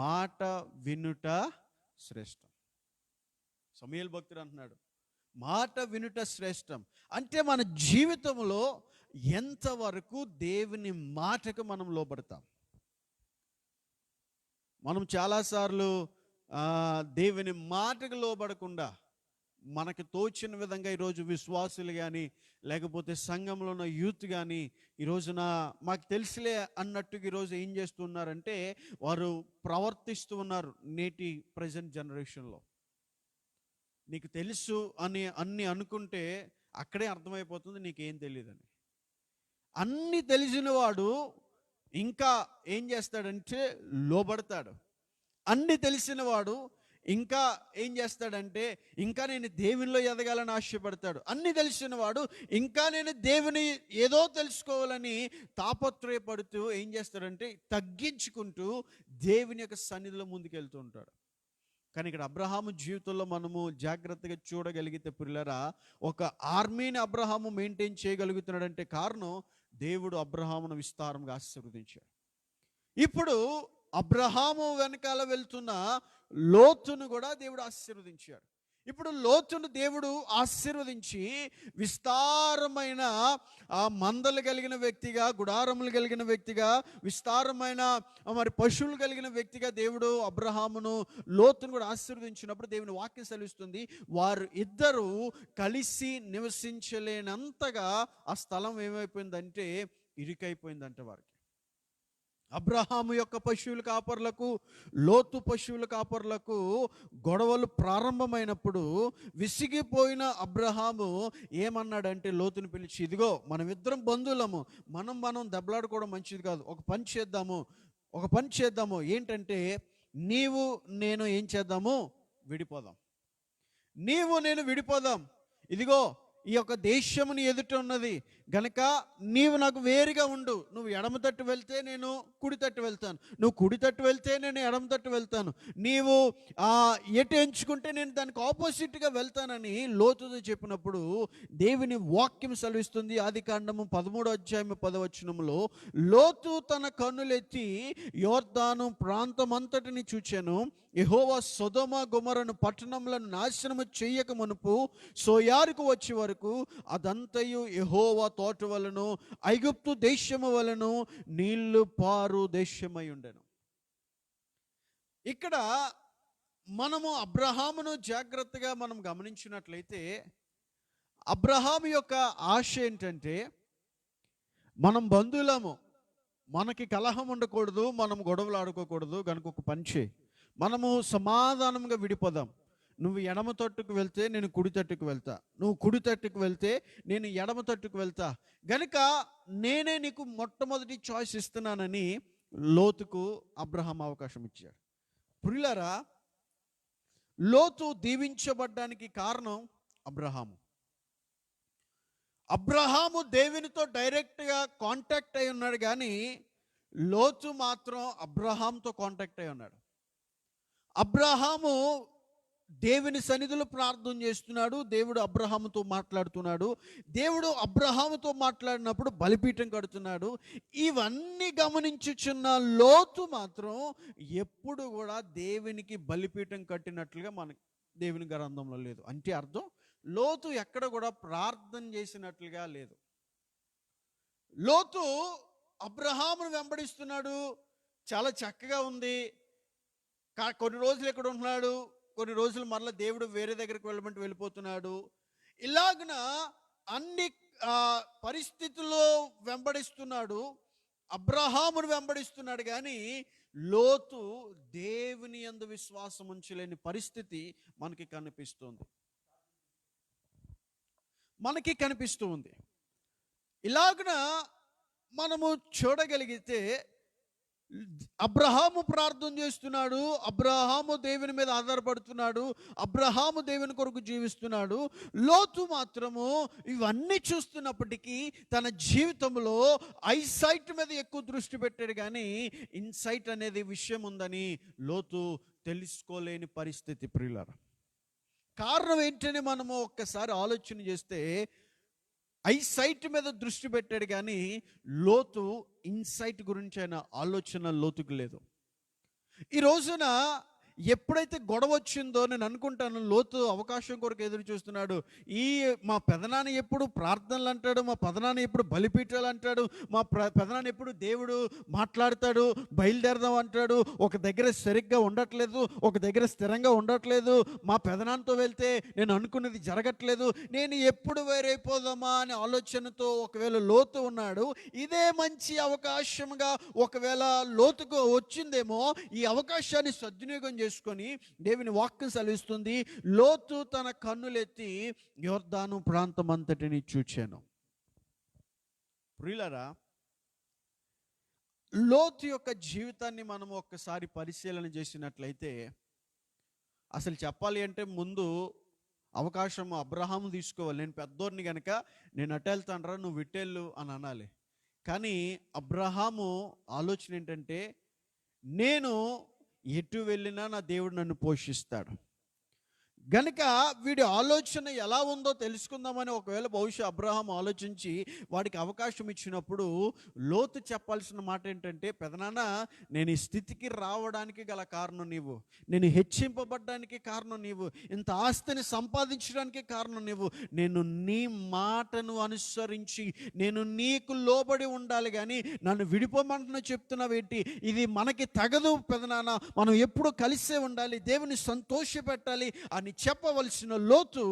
మాట వినుట శ్రేష్టం. సమూయేలు భక్తుడు అంటున్నాడు, మాట వినుట శ్రేష్టం. అంటే మన జీవితంలో ఎంతవరకు దేవుని మాటకు మనం లోబడతాం? మనం చాలాసార్లు దేవుని మాటకు లోబడకుండా మనకు తోచిన విధంగా ఈరోజు విశ్వాసులు కానీ, లేకపోతే సంఘంలో ఉన్న యూత్ కానీ ఈరోజున మాకు తెలుసులే అన్నట్టుగా ఈరోజు ఏం చేస్తున్నారంటే వారు ప్రవర్తిస్తూ ఉన్నారు. నేటి ప్రజెంట్ జనరేషన్లో నీకు తెలుసు అని అన్ని అనుకుంటే అక్కడే అర్థమైపోతుంది నీకేం తెలియదని. అన్ని తెలిసిన వాడు ఇంకా ఏం చేస్తాడంటే లోబడతాడు. అన్ని తెలిసిన వాడు ఇంకా ఏం చేస్తాడంటే ఇంకా నేను దేవునిలో ఎదగాలని ఆశపడతాడు. అన్ని తెలిసిన వాడు ఇంకా నేను దేవుని ఏదో తెలుసుకోవాలని తాపత్రయపడుతూ ఏం చేస్తాడంటే తగ్గించుకుంటూ దేవుని యొక్క సన్నిధిలో ముందుకెళ్తూ ఉంటాడు. కానీ ఇక్కడ అబ్రహాము జీవితంలో మనము జాగ్రత్తగా చూడగలిగితే ప్రియులారా, ఒక ఆర్మీని అబ్రహాము మెయింటైన్ చేయగలుగుతున్నాడంటే కారణం దేవుడు అబ్రహామును విస్తారంగా ఆశీర్వదించాడు. ఇప్పుడు అబ్రహాము వెనకాల వెళ్తున్న లోతును కూడా దేవుడు ఆశీర్వదించాడు. ఇప్పుడు లోతును దేవుడు ఆశీర్వదించి విస్తారమైన మందలు కలిగిన వ్యక్తిగా, గుడారములు కలిగిన వ్యక్తిగా, విస్తారమైన మరి పశువులు కలిగిన వ్యక్తిగా దేవుడు అబ్రహామును, లోతును కూడా ఆశీర్వదించినప్పుడు దేవుని వాక్యం సెలవిస్తుంది, వారు ఇద్దరు కలిసి నివసించలేనంతగా ఆ స్థలం ఏమైపోయిందంటే ఇరుకైపోయిందంట వారికి. అబ్రహాము యొక్క పశువుల కాపర్లకు, లోతు పశువుల కాపర్లకు గొడవలు ప్రారంభమైనప్పుడు విసిగిపోయిన అబ్రహాము ఏమన్నాడంటే లోతుని పిలిచి, ఇదిగో మనమిద్దరం బంధువులము, మనం దెబ్బలాడుకోవడం మంచిది కాదు, ఒక పని చేద్దాము. ఏంటంటే నీవు నేను ఏం చేద్దాము? విడిపోదాం. నీవు నేను విడిపోదాం. ఇదిగో ఈ యొక్క దేశము నీ ఎదుట ఉన్నది గనక నీవు నాకు వేరుగా ఉండు. నువ్వు ఎడమ తట్టు వెళ్తే నేను కుడి తట్టు వెళ్తాను, నువ్వు కుడి తట్టు వెళ్తే నేను ఎడమ తట్టు వెళ్తాను, నీవు ఎటు ఎంచుకుంటే నేను దానికి ఆపోజిట్గా వెళ్తానని లోతుతో చెప్పినప్పుడు దేవుని వాక్యం సెలవిస్తుంది. ఆదికాండము 13:10 లోతు తన కన్నులెత్తి యోర్దాను ప్రాంతమంతటిని చూచెను. యెహోవా సొదొమ గొమొర్రాను పట్టణములను నాశనము చెయ్యక మునుపు సోయారుకు వచ్చే వరకు అదంతయు యెహోవా తోట వలన, ఐగుప్తు దేశము వలన నీళ్లు పారు దేశమై ఉండెను. ఇక్కడ మనము అబ్రహామును జాగ్రత్తగా మనం గమనించినట్లయితే అబ్రహాము యొక్క ఆశ ఏంటంటే, మనం బంధువులము, మనకి కలహం ఉండకూడదు, మనం గొడవలు ఆడుకోకూడదు, కనుక ఒక పని చేయి, మనము సమాధానంగా విడిపోదాం. నువ్వు ఎడమ తట్టుకు వెళ్తే నేను కుడి తట్టుకు వెళ్తా, నువ్వు కుడి తట్టుకు వెళ్తే నేను ఎడమ తట్టుకు వెళ్తా, గనుక నేనే నీకు మొట్టమొదటి చాయిస్ ఇస్తున్నానని లోతుకు అబ్రహాం అవకాశం ఇచ్చాడు. ప్రియులారా, లోతు దీవించబడ్డానికి కారణం అబ్రహాము. అబ్రహాము దేవునితో డైరెక్ట్గా కాంటాక్ట్ అయి ఉన్నాడు, కానీ లోతు మాత్రం అబ్రహాంతో కాంటాక్ట్ అయి ఉన్నాడు. అబ్రహాము దేవుని సన్నిధిలో ప్రార్థన చేస్తున్నాడు, దేవుడు అబ్రహాముతో మాట్లాడుతున్నాడు. దేవుడు అబ్రహాముతో మాట్లాడినప్పుడు బలిపీఠం కడుతున్నాడు. ఇవన్నీ గమనించుచున్న లోతు మాత్రం ఎప్పుడు కూడా దేవునికి బలిపీఠం కట్టినట్లుగా మనకి దేవుని గ్రంథంలో లేదు. అంటే అర్థం, లోతు ఎక్కడ కూడా ప్రార్థన చేసినట్లుగా లేదు. లోతు అబ్రహామును వెంబడిస్తున్నాడు, చాలా చక్కగా ఉంది. కొన్ని రోజులు ఎక్కడ ఉంటున్నాడు, కొన్ని రోజులు మరలా దేవుడు వేరే దగ్గరికి వెళ్ళమంటే వెళ్ళిపోతున్నాడు. ఇలాగున అన్ని పరిస్థితుల్లో వెంబడిస్తున్నాడు, అబ్రహామును వెంబడిస్తున్నాడు. కానీ లోతు దేవుని యందు విశ్వాసం ఉంచలేని పరిస్థితి మనకి కనిపిస్తూ ఉంది. ఇలాగున మనము చూడగలిగితే అబ్రహాము ప్రార్థన చేస్తున్నాడు, అబ్రహాము దేవుని మీద ఆధారపడుతున్నాడు, అబ్రహాము దేవుని కొరకు జీవిస్తున్నాడు. లోతు మాత్రము ఇవన్నీ చూస్తున్నప్పటికీ తన జీవితంలో ఐసైట్ మీద ఎక్కువ దృష్టి పెట్టాడు, కానీ ఇన్సైట్ అనేది విషయం ఉందని లోతు తెలుసుకోలేని పరిస్థితి. ప్రియులారా, కారణం ఏంటని మనము ఒక్కసారి ఆలోచన చేస్తే, ఐసైట్ మీద దృష్టి పెట్టాడు, కానీ లోతు ఇన్సైట్ గురించి ఆయన ఆలోచన లోతుకు లేదు. ఈ రోజున ఎప్పుడైతే గొడవ వచ్చిందో నేను అనుకుంటాను, లోతు అవకాశం కొరకు ఎదురు చూస్తున్నాడు. మా పెదనాన్న ఎప్పుడు ప్రార్థనలు అంటాడు, మా పెదనాన్న ఎప్పుడు బలిపీఠాలు అంటాడు, మా పెదనాన్న ఎప్పుడు దేవుడు మాట్లాడతాడు, బయలుదేరదాం అంటాడు, ఒక దగ్గర సరిగ్గా ఉండట్లేదు, ఒక దగ్గర స్థిరంగా ఉండట్లేదు, మా పెదనాన్నతో వెళ్తే నేను అనుకున్నది జరగట్లేదు, నేను ఎప్పుడు వేరైపోదామా అనే ఆలోచనతో ఒకవేళ లోతు ఉన్నాడు. ఇదే మంచి అవకాశంగా ఒకవేళ లోతుకు వచ్చిందేమో, ఈ అవకాశాన్ని సద్వినియోగం చేసుకొని దేవుని వాక్యం సెలవిస్తుంది, లోతు తన కన్నులెత్తి యొర్దాను ప్రాంతం అంతటిని చూచాను. ప్రియులారా, లోతు యొక్క జీవితాన్ని మనం ఒక్కసారి పరిశీలన చేసినట్లయితే, అసలు చెప్పాలి అంటే ముందు అవకాశం అబ్రహాము తీసుకోవాలి. నేను పెద్దోడిని కనుక నేను అటు వెళ్తానరా, నువ్వు ఇట్టెళ్ళు అని అనాలి. కానీ అబ్రహాము ఆలోచన ఏంటంటే, నేను ఎటు వెళ్ళినా నా దేవుడు నన్ను పోషిస్తాడు. గనుక వీడి ఆలోచన ఎలా ఉందో తెలుసుకుందామని ఒకవేళ బహుశా అబ్రహాం ఆలోచించి వాడికి అవకాశం ఇచ్చినప్పుడు లోతు చెప్పాల్సిన మాట ఏంటంటే, పెదనాన్న, నేను ఈ స్థితికి రావడానికి గల కారణం నీవు, నేను హెచ్చింపబడ్డానికి కారణం నీవు, ఇంత ఆస్తిని సంపాదించడానికి కారణం నీవు. నేను నీ మాటను అనుసరించి నేను నీకు లోబడి ఉండాలి, కానీ నన్ను విడిపోమంటున్నా చెప్తున్నావేంటి? ఇది మనకి తగదు పెదనాన్న, మనం ఎప్పుడు కలిసే ఉండాలి, దేవుని సంతోష పెట్టాలి అని చెప్పవలసిన లోతు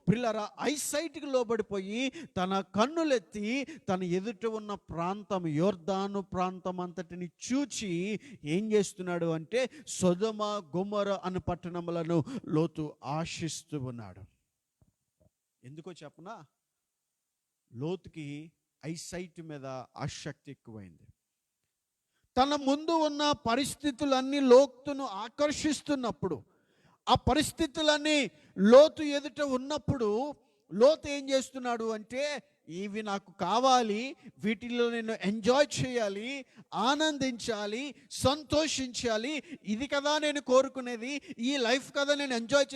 పిల్లరా ఐసైట్కి లోబడిపోయి తన కన్నులెత్తి తన ఎదుట ఉన్న ప్రాంతం యొర్దాను ప్రాంతం అంతటిని చూచి ఏం చేస్తున్నాడు అంటే, సొదొమ గొమొర అను పట్టణములను లోతు ఆశిస్తూ ఉన్నాడు. ఎందుకో చెప్పనా, లోతుకి ఐసైట్ మీద ఆసక్తి ఎక్కువైంది. తన ముందు ఉన్న పరిస్థితులన్నీ లోతును ఆకర్షిస్తున్నప్పుడు, ఆ పరిస్థితులన్నీ లోతు ఎదుట ఉన్నప్పుడు లోతు ఏం చేస్తున్నాడు అంటే, ఇవి నాకు కావాలి, వీటిలో నేను ఎంజాయ్ చేయాలి, ఆనందించాలి, సంతోషించాలి, ఇది కదా నేను కోరుకునేది, ఈ లైఫ్ కదా నేను ఎంజాయ్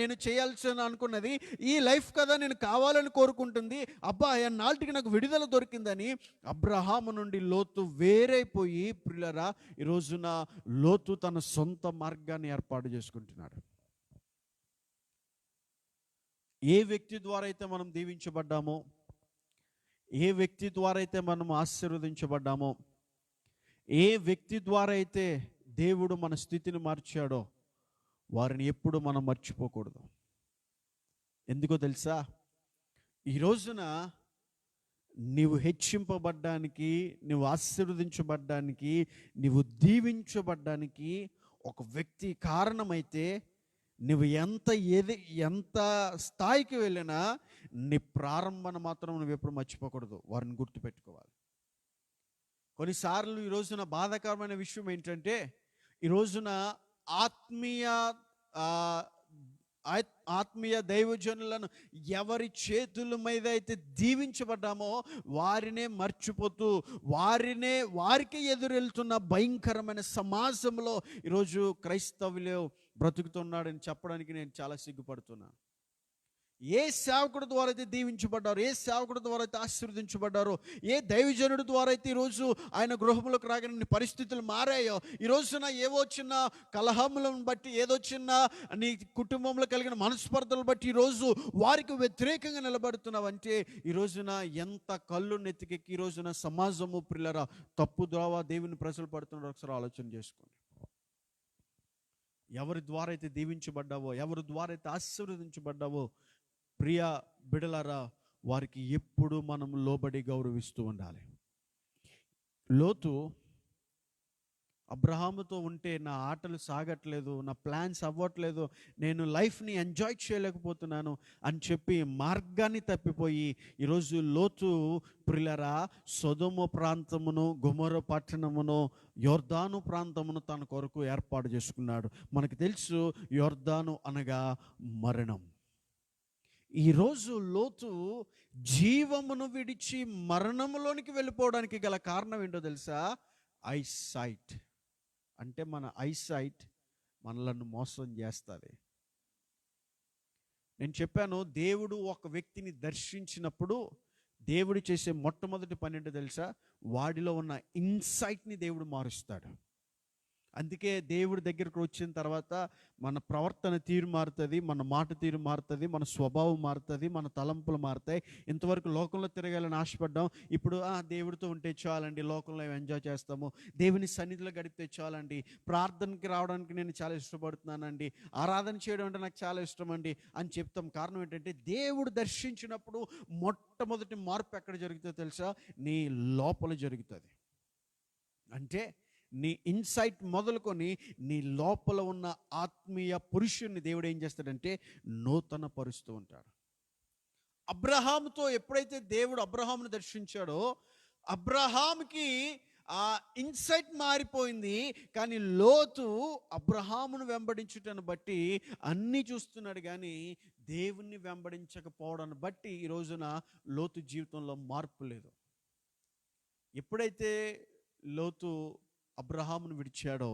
నేను చేయాల్సి అనుకున్నది, ఈ లైఫ్ కదా నేను కావాలని కోరుకుంటుంది. అబ్బా, ఎన్నాళ్ళకి నాకు విడుదల దొరికిందని అబ్రహాము నుండి లోతు వేరైపోయి, ప్రియులారా, ఈ రోజున లోతు తన సొంత మార్గాన్ని ఏర్పాటు చేసుకుంటున్నాడు. ఏ వ్యక్తి ద్వారా అయితే మనం దీవించబడ్డామో, ఏ వ్యక్తి ద్వారా అయితే మనం ఆశీర్వదించబడ్డామో, ఏ వ్యక్తి ద్వారా అయితే దేవుడు మన స్థితిని మార్చాడో, వారిని ఎప్పుడు మనం మర్చిపోకూడదు. ఎందుకో తెలుసా, ఈ రోజున నీవు హెచ్చింపబడ్డానికి, నీవు ఆశీర్వదించబడ్డానికి, నీవు దీవించబడ్డానికి ఒక వ్యక్తి కారణమైతే, నువ్వు ఎంత స్థాయికి వెళ్ళినా నీ ప్రారంభాన్ని మాత్రం నువ్వు ఎప్పుడు మర్చిపోకూడదు. వారిని గుర్తుపెట్టుకోవాలి. కొన్నిసార్లు ఈ రోజున బాధాకరమైన విషయం ఏంటంటే, ఈ రోజున ఆత్మీయ ఆత్మీయ దైవజనులను ఎవరి చేతుల మీద అయితే దీవించబడ్డామో వారినే మర్చిపోతూ వారికి ఎదురెళ్తున్న భయంకరమైన సమాజంలో ఈరోజు క్రైస్తవులు బ్రతుకుతున్నాడని చెప్పడానికి నేను చాలా సిగ్గుపడుతున్నాను. ఏ సేవకుడి ద్వారా అయితే దీవించబడ్డారో, ఏ సేవకుడి ద్వారా అయితే ఆశీర్వదించబడ్డారో, ఏ దైవజనుడి ద్వారా అయితే ఈరోజు ఆయన గృహంలోకి రాగానే పరిస్థితులు మారాయో, ఈ రోజున ఏవో చిన్న కలహములను బట్టి, ఏదో చిన్న నీ కుటుంబంలో కలిగిన మనస్పర్ధలు బట్టి ఈరోజు వారికి వ్యతిరేకంగా నిలబడుతున్నావంటే ఈ రోజున ఎంత కళ్ళు నెత్తికెక్కి ఈ రోజున సమాజము ప్రియులారా తప్పు ద్రోవ దేవుని ప్రజలు పడుతున్నారో ఒకసారి ఆలోచన చేసుకోండి. ఎవరి ద్వారా అయితే దీవించబడ్డావో, ఎవరి ద్వారా అయితే ఆశీర్వదించబడ్డావో ప్రియ బిడలారా, వారికి ఎప్పుడు మనం లోబడి గౌరవిస్తూ ఉండాలి. లోతు అబ్రహాముతో ఉంటే నా ఆటలు సాగట్లేదు, నా ప్లాన్స్ అవ్వట్లేదు, నేను లైఫ్ని ఎంజాయ్ చేయలేకపోతున్నాను అని చెప్పి మార్గాన్ని తప్పిపోయి ఈరోజు లోతు ప్రియులారా సొదొమ ప్రాంతమును, గొమొర పట్టణమును, యొర్దాను ప్రాంతమును తన కొరకు ఏర్పాటు చేసుకున్నాడు. మనకు తెలుసు యొర్దాను అనగా మరణం. ఈరోజు లోతు జీవమును విడిచి మరణములోనికి వెళ్ళిపోవడానికి గల కారణం ఏంటో తెలుసా? ఐసైట్. అంటే మన ఐసైట్ మనలను మోసం చేస్తుంది. నేను చెప్పాను, దేవుడు ఒక వ్యక్తిని దర్శించినప్పుడు దేవుడు చేసే మొట్టమొదటి పని ఏంటో తెలుసా? వాడిలో ఉన్న ఇన్సైట్ని దేవుడు మారుస్తాడు. అందుకే దేవుడి దగ్గరకు వచ్చిన తర్వాత మన ప్రవర్తన తీరు మారుతుంది, మన మాట తీరు మారుతుంది, మన స్వభావం మారుతుంది, మన తలంపులు మారుతాయి. ఇంతవరకు లోకంలో తిరగాలని ఆశపడ్డాం, ఇప్పుడు దేవుడితో ఉంటే చాలండి, లోకంలో ఎంజాయ్ చేస్తాము, దేవుని సన్నిధిలో గడిపితే చాలండి, ప్రార్థనకి రావడానికి నేను చాలా ఇష్టపడుతున్నానండి, ఆరాధన చేయడం అంటే నాకు చాలా ఇష్టం అండి అని చెప్తాం. కారణం ఏంటంటే దేవుడు దర్శించినప్పుడు మొట్టమొదటి మార్పు ఎక్కడ జరుగుతుందో తెలుసా? నీ లోపల జరుగుతుంది. అంటే నీ ఇన్సైట్ మొదలుకొని నీ లోపల ఉన్న ఆత్మీయ పురుషుణ్ణి దేవుడు ఏం చేస్తాడంటే నూతన పరుస్తూ ఉంటాడు. అబ్రహాముతో ఎప్పుడైతే దేవుడు అబ్రహామును దర్శించాడో అబ్రహాముకి ఆ ఇన్సైట్ మారిపోయింది. కానీ లోతు అబ్రహామును వెంబడించుటను బట్టి అన్నీ చూస్తున్నాడు, కానీ దేవుణ్ణి వెంబడించకపోవడాన్ని బట్టి ఈ రోజున లోతు జీవితంలో మార్పు లేదు. ఎప్పుడైతే లోతు అబ్రహామును విడిచాడో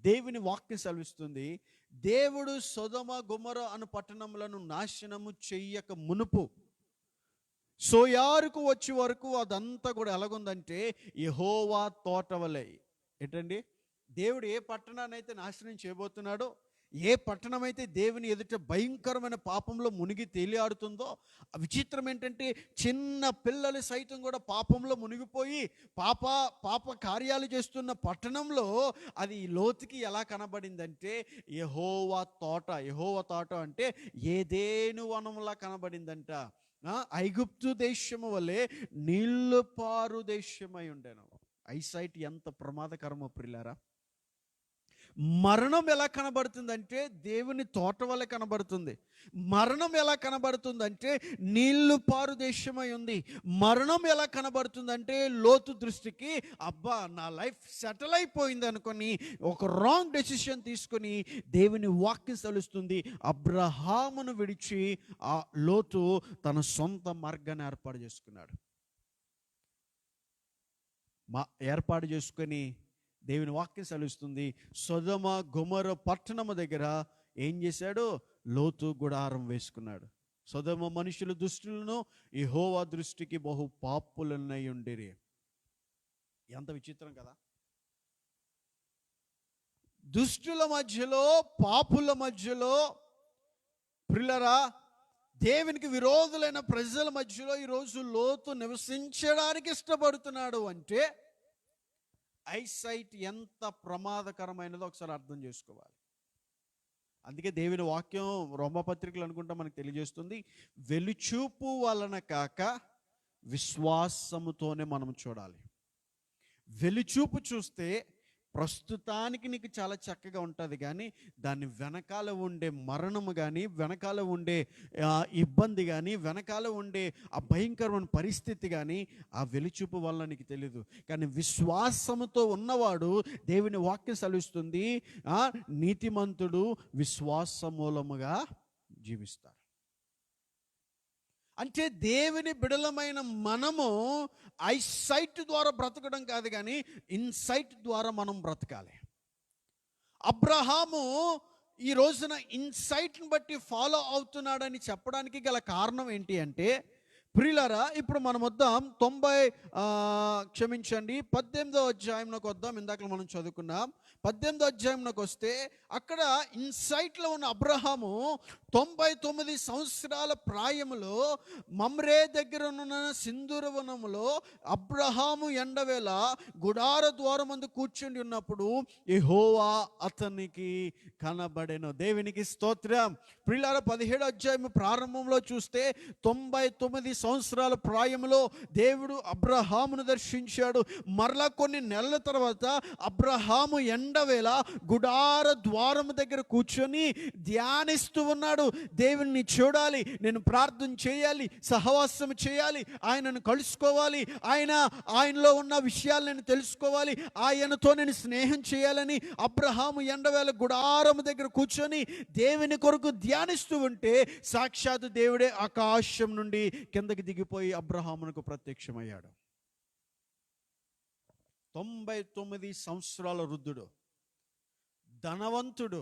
దేవుని వాక్యం సెలవిస్తుంది, దేవుడు సొదొమ గొమొర అను పట్టణములను నాశనము చెయ్యక మునుపు సోయారుకు వచ్చే వరకు అదంతా కూడా ఎలాగుందంటే యెహోవా తోట వలె. ఏంటండి, దేవుడు ఏ పట్టణాన్ని అయితే నాశనం చేయబోతున్నాడో, ఏ పట్టణం అయితే దేవుని ఎదుట భయంకరమైన పాపంలో మునిగి తేలియాడుతుందో, విచిత్రం ఏంటంటే చిన్న పిల్లలు సైతం కూడా పాపంలో మునిగిపోయి పాప కార్యాలు చేస్తున్న పట్టణంలో అది లోతుకి ఎలా కనబడిందంటే యెహోవా తోట అంటే ఏదేను వనంలా కనబడిందంట. ఐగుప్తు దేశము వలె నీళ్లు పారు దేశమై ఉండేను. ఐసైట్ ఎంత ప్రమాదకరమో ప్రియులారా. మరణం ఎలా కనబడుతుందంటే దేవుని తోట వల్ల కనబడుతుంది. మరణం ఎలా కనబడుతుందంటే నీళ్లు పారు దేశమై ఉంది. మరణం ఎలా కనబడుతుందంటే లోతు దృష్టికి అబ్బా నా లైఫ్ సెటిల్ అయిపోయింది అనుకొని ఒక రాంగ్ డెసిషన్ తీసుకొని దేవుని వాక్యం తెలుస్తుంది, అబ్రహామును విడిచి ఆ లోతు తన సొంత మార్గాన్ని ఏర్పాటు చేసుకొని దేవుని వాక్యం సెలవిస్తుంది, సొదొమ గొమొర పట్టణము దగ్గర ఏం చేశాడు? లోతు గుడారం వేసుకున్నాడు. సొదొమ మనుషుల దుష్టులను యెహోవా దృష్టికి బహు పాపులనై ఉండిరి. ఎంత విచిత్రం కదా. దుష్టుల మధ్యలో, పాపుల మధ్యలో ప్రియులారా, దేవునికి విరోధులైన ప్రజల మధ్యలో ఈరోజు లోతు నివసించడానికి ఇష్టపడుతున్నాడు అంటే ఐసైట్ ఎంత ప్రమాదకరమైనదో ఒకసారి అర్థం చేసుకోవాలి. అందుకే దేవుని వాక్యం రోమపత్రికలు అనుకుంటా మనకు తెలియజేస్తుంది, వెలుచూపు వలన కాక విశ్వాసముతోనే మనం చూడాలి. వెలుచూపు చూస్తే ప్రస్తుతానికి నీకు చాలా చక్కగా ఉంటుంది, కానీ దాని వెనకాల ఉండే మరణము కానీ, వెనకాల ఉండే ఇబ్బంది కానీ, వెనకాల ఉండే ఆ భయంకరమైన పరిస్థితి కానీ ఆ వెలుచూపు వల్ల నీకు తెలియదు. కానీ విశ్వాసముతో ఉన్నవాడు, దేవుని వాక్యం సెలవిస్తుంది, నీతిమంతుడు విశ్వాస మూలముగా జీవిస్తాడు. అంటే దేవుని బిడలమైన మనము ఐసైట్ ద్వారా బ్రతకడం కాదు, కానీ ఇన్సైట్ ద్వారా మనం బ్రతకాలి. అబ్రహాము ఈ రోజున ఇన్సైట్ని బట్టి ఫాలో అవుతున్నాడని చెప్పడానికి గల కారణం ఏంటి అంటే, ప్రియులారా, ఇప్పుడు మనం వద్దాం 18వ అధ్యాయంలోకి వద్దాం. ఇందాక మనం చదువుకున్నాం 18వ అధ్యాయంలోకి వస్తే, అక్కడ ఇన్సైట్లో ఉన్న అబ్రహాము 99 సంవత్సరాల ప్రాయములో మమ్రే దగ్గర ఉన్న సింధూరవనములో అబ్రహాము ఎండవేళ గుడార ద్వారం ముందు కూర్చుండి ఉన్నప్పుడు యెహోవా అతనికి కనబడెను. దేవునికి స్తోత్రం. ప్రియులారా, 17వ అధ్యాయం ప్రారంభంలో చూస్తే 99 సంవత్సరాల ప్రాయంలో దేవుడు అబ్రహామును దర్శించాడు. మరలా కొన్ని నెలల తర్వాత అబ్రహాము ఎండవేళ గుడార ద్వారము దగ్గర కూర్చొని ధ్యానిస్తూ ఉన్నాడు. దేవుణ్ణి చూడాలి, నేను ప్రార్థన చేయాలి, సహవాసం చేయాలి, ఆయనను కలుసుకోవాలి, ఆయనలో ఉన్న విషయాలు నేను తెలుసుకోవాలి, ఆయనతో నేను స్నేహం చేయాలని అబ్రహాము ఎండవేళ గుడారము దగ్గర కూర్చొని దేవుని కొరకు ధ్యానిస్తూ ఉంటే, సాక్షాత్తు దేవుడే ఆకాశం నుండి కిందకి దిగిపోయి అబ్రహామునకు ప్రత్యక్షమయ్యాడు. 99 సంవత్సరాల వృద్ధుడు, ధనవంతుడు.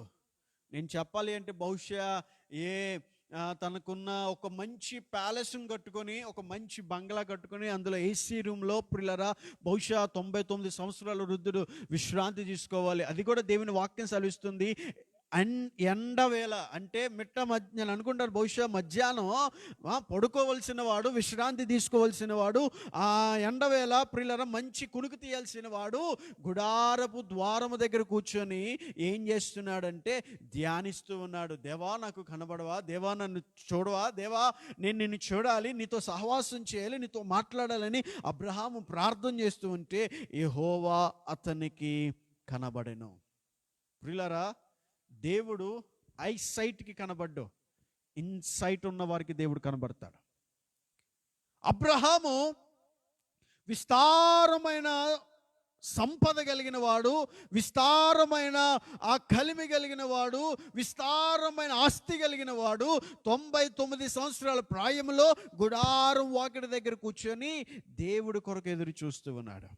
నేను చెప్పాలి అంటే బహుశా తనకున్న ఒక మంచి ప్యాలెస్ని కట్టుకొని, ఒక మంచి బంగ్లా కట్టుకొని, అందులో ఏసీ రూమ్లో ప్రియులారా బహుశా 99 సంవత్సరాల వృద్ధుడు విశ్రాంతి తీసుకోవాలి. అది కూడా దేవుని వాక్యం సెలవిస్తుంది. ఎండవేళ అంటే నేను అనుకుంటాను బహుశా మధ్యాహ్నం పడుకోవలసిన వాడు, విశ్రాంతి తీసుకోవలసిన వాడు, ఆ ఎండవేళ ప్రియులారా మంచి కునుకు తీయాల్సిన వాడు గుడారపు ద్వారము దగ్గర కూర్చొని ఏం చేస్తున్నాడంటే ధ్యానిస్తూ ఉన్నాడు. దేవా నాకు కనబడవా, దేవా నన్ను చూడవా, దేవా నేను నిన్ను చూడాలి, నీతో సహవాసం చేయాలి, నీతో మాట్లాడాలని అబ్రహాము ప్రార్థన చేస్తూ ఉంటే యెహోవా అతనికి కనబడెను. ప్రియులారా, దేవుడు ఐసైట్కి కనబడ్డు, ఇన్సైట్ ఉన్న వారికి దేవుడు కనబడతాడు. అబ్రహాము విస్తారమైన సంపద కలిగిన వాడు, విస్తారమైన ఆ కలిమి కలిగిన వాడు, విస్తారమైన ఆస్తి కలిగిన వాడు. 99 సంవత్సరాల ప్రాయంలో గుడారం వాకిడి దగ్గర కూర్చొని దేవుడి కొరకు ఎదురు చూస్తూ ఉన్నాడు.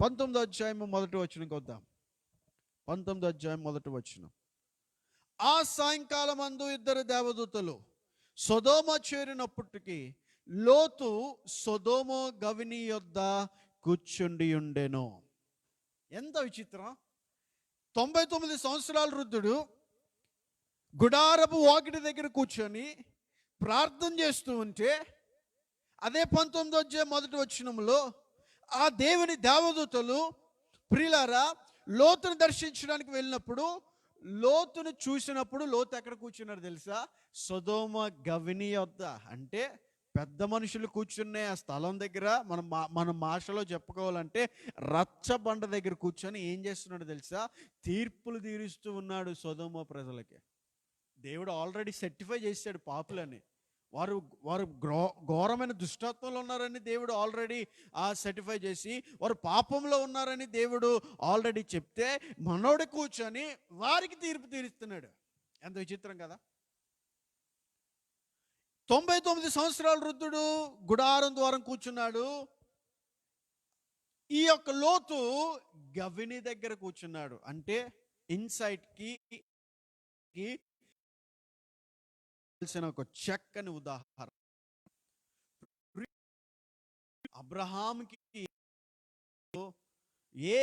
19వ అధ్యాయం మొదటి వచనంకి వద్దాం. 19వ అధ్యాయం మొదటి వచనం. ఆ సాయంకాలం అందు 2 దేవదూతలు సొదొమ చేరినప్పటికీ లోతు సొదొమ గవిని యొద్ద కూర్చుండి ఉండెను. ఎంత విచిత్రం! 99 సంవత్సరాల వృద్ధుడు గుడారపు వాకిటి దగ్గర కూర్చొని ప్రార్థన చేస్తూ ఉంటే, అదే 19వ అధ్యాయం మొదటి వచనంలో ఆ దేవుని దేవదూతలు ప్రియులారా లోతును దర్శించడానికి వెళ్ళినప్పుడు, లోతును చూసినప్పుడు లోతు ఎక్కడ కూర్చున్నాడు తెలుసా? సొదొమ గవిని యొద్ద. అంటే పెద్ద మనుషులు కూర్చునే ఆ స్థలం దగ్గర మన భాషలో చెప్పుకోవాలంటే రచ్చబండ దగ్గర కూర్చొని ఏం చేస్తున్నాడు తెలుసా? తీర్పులు తీరుస్తూ ఉన్నాడు సొదొమ ప్రజలకి. దేవుడు ఆల్రెడీ సర్టిఫై చేశాడు పాపులని. వారు ఘోరమైన దుష్టత్వంలో ఉన్నారని దేవుడు ఆల్రెడీ సర్టిఫై చేసి, వారు పాపంలో ఉన్నారని దేవుడు ఆల్రెడీ చెప్తే, మనోడు కూర్చొని వారికి తీర్పు తీరుస్తున్నాడు. ఎంత విచిత్రం కదా! 99 సంవత్సరాల వృద్ధుడు గుడారం ద్వారం కూర్చున్నాడు. ఈ యొక్క లోతు గవిని దగ్గర కూర్చున్నాడు. అంటే ఇన్సైట్కి ఒక చక్కని ఉదాహరణ. అబ్రహాంకి ఏ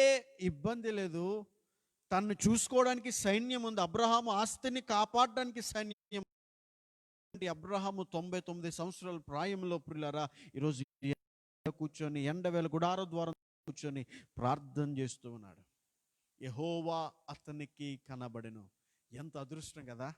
ఇబ్బంది లేదు, తన్ను చూసుకోవడానికి సైన్యం ఉంది. అబ్రహాము ఆస్తిని కాపాడడానికి సైన్యం. అబ్రహాము 99 సంవత్సరాల ప్రాయంలో ప్రియులారా ఈరోజు కూర్చొని ఎండవేళ గుడార ద్వారం కూర్చొని ప్రార్థన చేస్తూ ఉన్నాడు. యెహోవా అతనికి కనబడెను. ఎంత అదృష్టం కదా!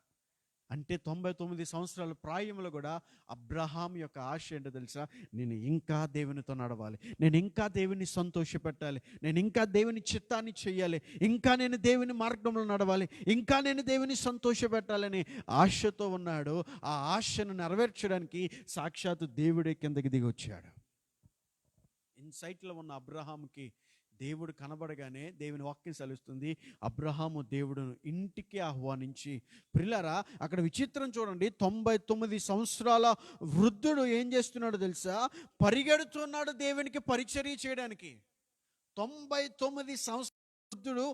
అంటే 99 సంవత్సరాల ప్రాయంలో కూడా అబ్రహాం యొక్క ఆశ ఏంటో తెలుసా? నేను ఇంకా దేవునితో నడవాలి, నేను ఇంకా దేవుని సంతోషపెట్టాలి, నేను ఇంకా దేవుని చిత్తాన్ని చేయాలి, ఇంకా నేను దేవుని మార్గంలో నడవాలి, ఇంకా నేను దేవుని సంతోషపెట్టాలని ఆశతో ఉన్నాడు. ఆ ఆశను నెరవేర్చడానికి సాక్షాత్తు దేవుడే కిందకి దిగి వచ్చాడు. ఇన్సైట్లో ఉన్న అబ్రహాంకి దేవుడు కనబడగానే దేవుని వాక్యం సెలవుస్తుంది, అబ్రహాము దేవుడును ఇంటికి ఆహ్వానించి. ప్రిల్లరా, అక్కడ విచిత్రం చూడండి, 99 సంవత్సరాల వృద్ధుడు ఏం చేస్తున్నాడు తెలుసా? పరిగెడుతున్నాడు దేవునికి పరిచర్య చేయడానికి. 99 సంవత్సరాల వృద్ధుడు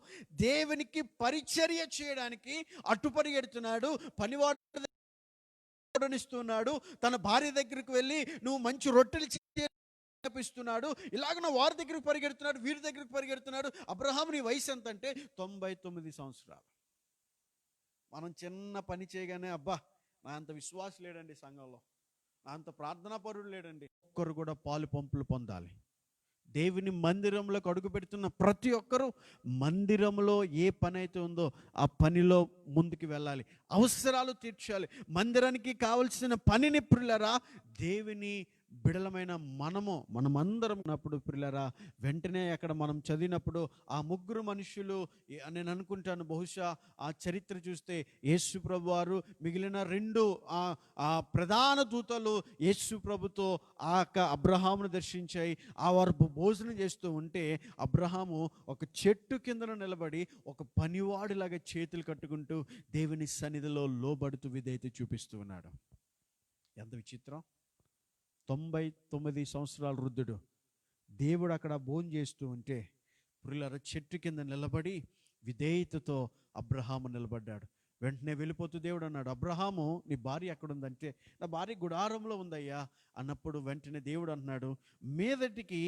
దేవునికి పరిచర్య చేయడానికి అటు పరిగెడుతున్నాడు. పనివాడునిస్తున్నాడు, తన భార్య దగ్గరికి వెళ్ళి నువ్వు మంచి రొట్టెలు కనిపిస్తున్నాడు. ఇలాగ వారి దగ్గరికి పరిగెడుతున్నాడు, వీరి దగ్గరికి పరిగెడుతున్నాడు. అబ్రహాము నీ వయసు ఎంత అంటే 99 సంవత్సరాలు. మనం చిన్న పని చేయగానే అబ్బా నా అంత విశ్వాసం లేడండి, సంఘంలో నా అంత ప్రార్థనా పరుడు లేడండి. ఒక్కరు కూడా పాలు పంపులు పొందాలి. దేవుని మందిరంలోకి అడుగు పెడుతున్న ప్రతి ఒక్కరూ మందిరంలో ఏ పని అయితే ఉందో ఆ పనిలో ముందుకు వెళ్ళాలి, అవసరాలు తీర్చాలి. మందిరానికి కావలసిన పనిని ప్రియులారా దేవుని బిడలమైన మనమందరం ఉన్నప్పుడు ప్రియులారా, వెంటనే అక్కడ మనం చదివినప్పుడు ఆ ముగ్గురు మనుషులు, నేను అనుకుంటాను బహుశా ఆ చరిత్ర చూస్తే యేసు ప్రభు వారు మిగిలిన 2 ప్రధాన దూతలు యేసు ప్రభుతో ఆ అబ్రహామును దర్శించాయి. ఆ వారు భోజనం చేస్తూ ఉంటే అబ్రహాము ఒక చెట్టు కిందన నిలబడి ఒక పనివాడిలాగా చేతులు కట్టుకుంటూ దేవుని సన్నిధిలో లోబడుతూ విధేయత చూపిస్తూ ఉన్నాడు. ఎంత విచిత్రం! 99 సంవత్సరాల వృద్ధుడు దేవుడు అక్కడ భోజనం చేస్తూ ఉంటే ప్రియులారా చెట్టు కింద నిలబడి విధేయతతో అబ్రహాము నిలబడ్డాడు. వెంటనే వెళ్ళిపోతూ దేవుడు అన్నాడు, అబ్రహాము నీ భార్య ఎక్కడుందంటే, నా భార్య గుడారంలో ఉందయ్యా అన్నప్పుడు వెంటనే దేవుడు అంటున్నాడు, మీదటికి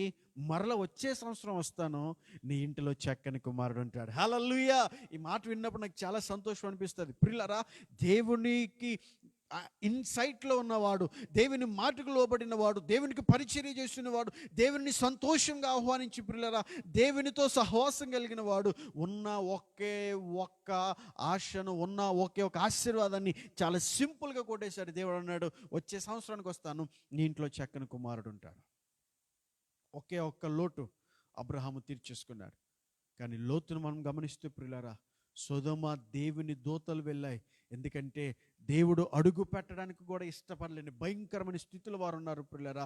మరల వచ్చే సంవత్సరం వస్తాను, నీ ఇంటిలో చక్కని కుమారుడు ఉంటాడు. హల్లెలూయా! ఈ మాట విన్నప్పుడు నాకు చాలా సంతోషం అనిపిస్తుంది. ప్రియులారా, దేవునికి ఇన్సైట్లో ఉన్నవాడు, దేవుని మాటకు లోబడినవాడు, దేవునికి పరిచర్య చేస్తున్నవాడు, దేవుని సంతోషంగా ఆహ్వానించి ప్రియులారా దేవునితో సహవాసం కలిగిన వాడు ఉన్న ఒక్క ఆశను, ఉన్న ఒకే ఒక ఆశీర్వాదాన్ని చాలా సింపుల్గా కొట్టేశాడు. దేవుడు అన్నాడు, వచ్చే సంవత్సరానికి వస్తాను, నీ ఇంట్లో చక్కని కుమారుడు ఉంటాడు. ఒకే ఒక్క లోటు అబ్రహాము తీర్చేసుకున్నాడు. కానీ లోతును మనం గమనిస్తే ప్రియులారా, సొదొమ దేవుని దూతలు వెళ్ళాయి. ఎందుకంటే దేవుడు అడుగు పెట్టడానికి కూడా ఇష్టపడలేని భయంకరమైన స్థితిలో వారు ఉన్నారు ప్రియులారా.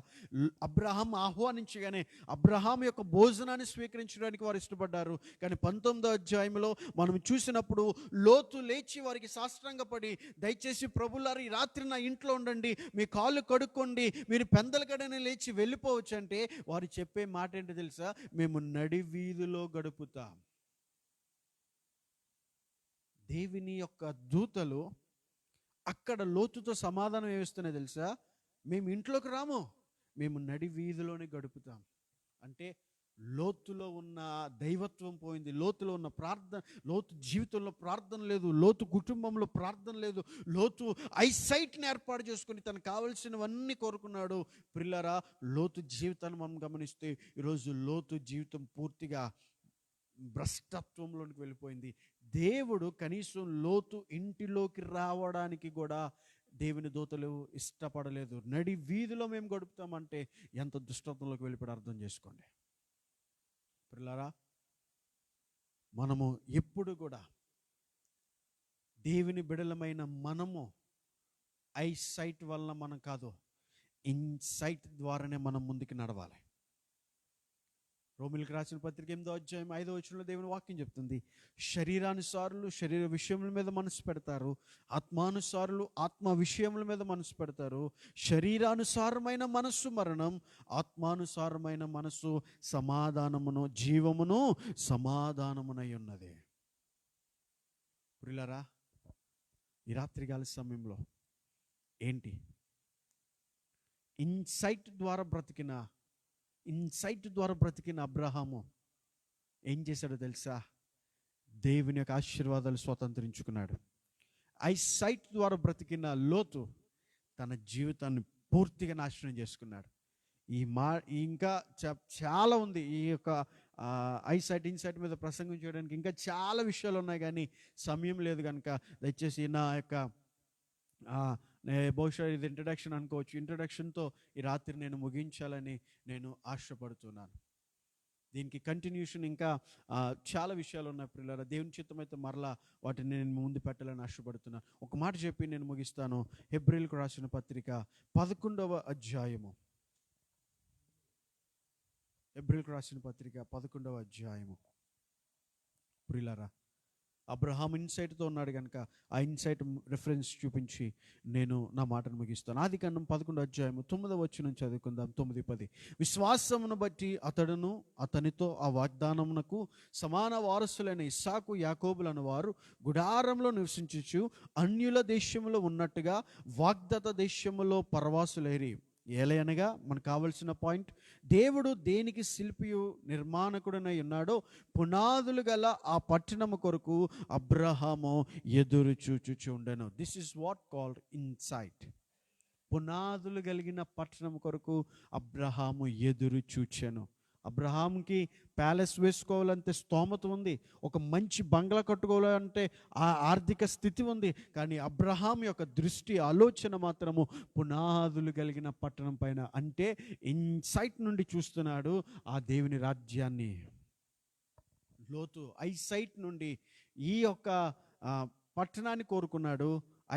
అబ్రహాం ఆహ్వానించగానే అబ్రహాం యొక్క భోజనాన్ని స్వీకరించడానికి వారు ఇష్టపడ్డారు. కానీ 19వ అధ్యాయంలో మనం చూసినప్పుడు లోతు లేచి వారికి సాష్టాంగపడి, దయచేసి ప్రభులారు ఈ రాత్రి నా ఇంట్లో ఉండండి, మీ కాళ్ళు కడుక్కోండి, మీరు పెందలకడనే లేచి వెళ్ళిపోవచ్చు అంటే వారు చెప్పే మాట ఏంటో తెలుసా? మేము నడి వీధిలో గడుపుతాం. దేవుని యొక్క దూతలు అక్కడ లోతుతో సమాధానం ఏమిస్తున్నాయి తెలుసా? మేము ఇంట్లోకి రాము, మేము నడి వీధిలోనే గడుపుతాం. అంటే లోతులో ఉన్న దైవత్వం పోయింది, లోతులో ఉన్న ప్రార్థన, లోతు జీవితంలో ప్రార్థన లేదు, లోతు కుటుంబంలో ప్రార్థన లేదు. లోతు ఐసైట్ని ఏర్పాటు చేసుకుని తనకు కావలసినవన్నీ కోరుకున్నాడు. ప్రియులారా, లోతు జీవితాన్ని మనం గమనిస్తే ఈరోజు లోతు జీవితం పూర్తిగా భ్రష్టత్వంలోనికి వెళ్ళిపోయింది. దేవుడు కనీసం లోతు ఇంటిలోకి రావడానికి కూడా దేవుని దూతలు ఇష్టపడలేదు. నడి వీధిలో మేము గడుపుతామంటే ఎంత దుష్టత్వంలోకి వెళ్ళిపోయి అర్థం చేసుకోండి. ప్రియులారా, మనము ఎప్పుడు కూడా దేవుని బిడలమైన మనము ఐసైట్ వలన మనం కాదు, ఇన్సైట్ ద్వారానే మనం ముందుకు నడవాలి. రోమిలకు రాసిన పత్రిక 8వ అధ్యాయం 5వ వచనంలో దేవుని వాక్యం చెప్తుంది, శరీరానుసారులు శరీర విషయముల మీద మనసు పెడతారు, ఆత్మానుసారులు ఆత్మ విషయముల మీద మనసు పెడతారు. శరీరానుసారమైన మనస్సు మరణం, ఆత్మానుసారమైన మనస్సు సమాధానమును జీవమును సమాధానమునై ఉన్నది. ప్రియులారా, ఈ రాత్రికాల సమయంలో ఏంటి ఇన్సైట్ ద్వారా బ్రతికిన అబ్రహాము ఏం చేశాడో తెలుసా? దేవుని యొక్క ఆశీర్వాదాలు స్వతంత్రించుకున్నాడు. ఐసైట్ ద్వారా బ్రతికిన లోతు తన జీవితాన్ని పూర్తిగా నాశనం చేసుకున్నాడు. ఇంకా చాలా ఉంది ఈ యొక్క ఐసైట్ ఇన్సైట్ మీద ప్రసంగం చేయడానికి. ఇంకా చాలా విషయాలు ఉన్నాయి కానీ సమయం లేదు కనుక దయచేసి నా యొక్క బహుశా ఇది ఇంట్రడక్షన్ అనుకోవచ్చు. ఇంట్రడక్షన్తో ఈ రాత్రి నేను ముగించాలని నేను ఆశపడుతున్నాను. దీనికి కంటిన్యూషన్ ఇంకా చాలా విషయాలు ఉన్నాయి ప్రియులారా. దేవుని చిత్తం అయితే మరలా వాటిని నేను ముందు పెట్టాలని ఆశపడుతున్నాను. ఒక మాట చెప్పి నేను ముగిస్తాను. హెబ్రీయులకు రాసిన పత్రిక 11వ అధ్యాయము. హెబ్రీయులకు రాసిన పత్రిక 11వ అధ్యాయము. ప్రియులారా, అబ్రహాం ఇన్సైట్తో ఉన్నాడు కనుక ఆ ఇన్సైట్ రిఫరెన్స్ చూపించి నేను నా మాటను ముగిస్తాను. ఆదికాండం 11వ అధ్యాయము 9వ వచనం చదువుకుందాం. 9-10. విశ్వాసమును బట్టి అతడును అతనితో ఆ వాగ్దానమునకు సమాన వారసులైన ఇస్సాకు యాకోబులను వారు గుడారంలో నివసించుచు అన్యుల దేశములో ఉన్నట్టుగా వాగ్దత్త దేశములో పరవాసులైరి. ఏలయనగా మనకు కావలసిన పాయింట్, దేవుడు దేనికి శిల్పియు నిర్మాణకుడనై ఉన్నాడో పునాదులు గల ఆ పట్టణము కొరకు అబ్రహాము ఎదురు చూచుచుండెను. This is what called insight. పునాదులు కలిగిన పట్టణం కొరకు అబ్రహాము ఎదురు చూచెను. అబ్రహాంకి ప్యాలెస్ వేసుకోవాలంటే స్తోమత ఉంది, ఒక మంచి బంగ్లా కట్టుకోవాలంటే ఆ ఆర్థిక స్థితి ఉంది. కానీ అబ్రహాం యొక్క దృష్టి ఆలోచన మాత్రము పునాదులు కలిగిన పట్టణం పైన, అంటే ఇన్సైట్ నుండి చూస్తున్నాడు ఆ దేవుని రాజ్యాన్ని. లోతు ఐసైట్ నుండి ఈ యొక్క పట్టణాన్ని కోరుకున్నాడు,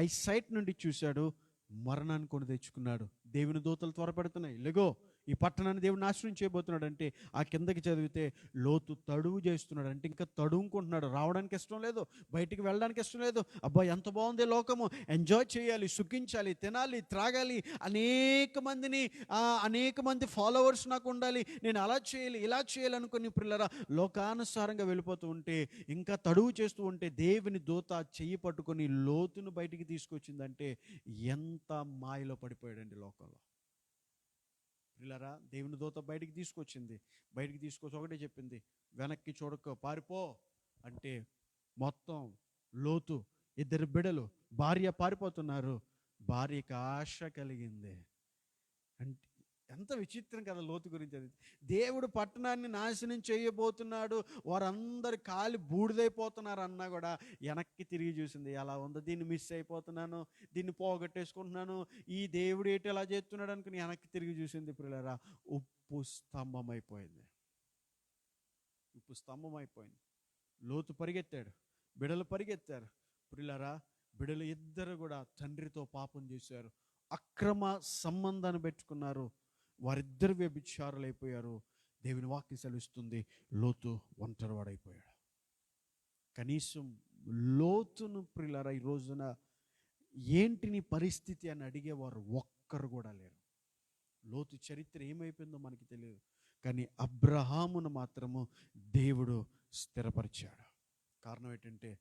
ఐసైట్ నుండి చూశాడు, మరణాన్ని కొని తెచ్చుకున్నాడు. దేవుని దూతలు త్వరపెడుతున్నాయి, లెగో ఈ పట్టణాన్ని దేవుడు నాశనం చేయబోతున్నాడు అంటే ఆ కిందకి చదివితే లోతు తడువు చేస్తున్నాడు. అంటే ఇంకా తడువుకుంటున్నాడు, రావడానికి ఇష్టం లేదు, బయటికి వెళ్ళడానికి ఇష్టం లేదు. అబ్బాయి ఎంత బాగుంది లోకము, ఎంజాయ్ చేయాలి, సుఖించాలి, తినాలి, త్రాగాలి, అనేక మంది ఫాలోవర్స్ నాకు ఉండాలి, నేను అలా చేయాలి ఇలా చేయాలి అనుకుని పిల్లరా లోకానుసారంగా వెళ్ళిపోతూ ఉంటే, ఇంకా తడువు చేస్తూ ఉంటే దేవుని దూత చెయ్యి పట్టుకొని లోతును బయటికి తీసుకొచ్చిందంటే ఎంత మాయలో పడిపోయాడండి లోకంలో. పిల్లరా దేవుని దూత బయటికి తీసుకొచ్చింది, బయటికి తీసుకొచ్చి ఒకటే చెప్పింది, వెనక్కి చూడక పారిపో అంటే మొత్తం లోతు, ఇద్దరు బిడ్డలు, భార్య పారిపోతున్నారు. భార్యకి ఆశ కలిగింది. అంటే ఎంత విచిత్రం కదా లోతు గురించి. అది దేవుడు పట్టణాన్ని నాశనం చేయబోతున్నాడు, వారందరు కాలి బూడిదైపోతున్నారు అన్నా కూడా వెనక్కి తిరిగి చూసింది. ఎలా ఉందో, దీన్ని మిస్ అయిపోతున్నాను, దీన్ని పోగొట్టేసుకుంటున్నాను, ఈ దేవుడు ఏంటి ఎలా చేస్తున్నాడు అనుకుని వెనక్కి తిరిగి చూసింది. పిల్లరా ఉప్పు స్తంభం అయిపోయింది, ఉప్పు స్తంభం అయిపోయింది. లోతు పరిగెత్తాడు, బిడలు పరిగెత్తారు. పిల్లరా బిడలు ఇద్దరు కూడా తండ్రితో పాపం చేశారు, అక్రమ సంబంధాన్ని పెట్టుకున్నారు, వారిద్దరు వ్యభిచారులైపోయారు. దేవుని వాక్యం సెలవిస్తుంది లోతు ఒంటరివాడైపోయాడు. కనీసం లోతును ప్రియులారా ఈ రోజున ఏంటి నీ పరిస్థితి అని అడిగేవారు ఒక్కరు కూడా లేరు. లోతు చరిత్ర ఏమైపోయిందో మనకి తెలియదు, కానీ అబ్రహామును మాత్రము దేవుడు స్థిరపరిచాడు. కారణం ఏంటంటే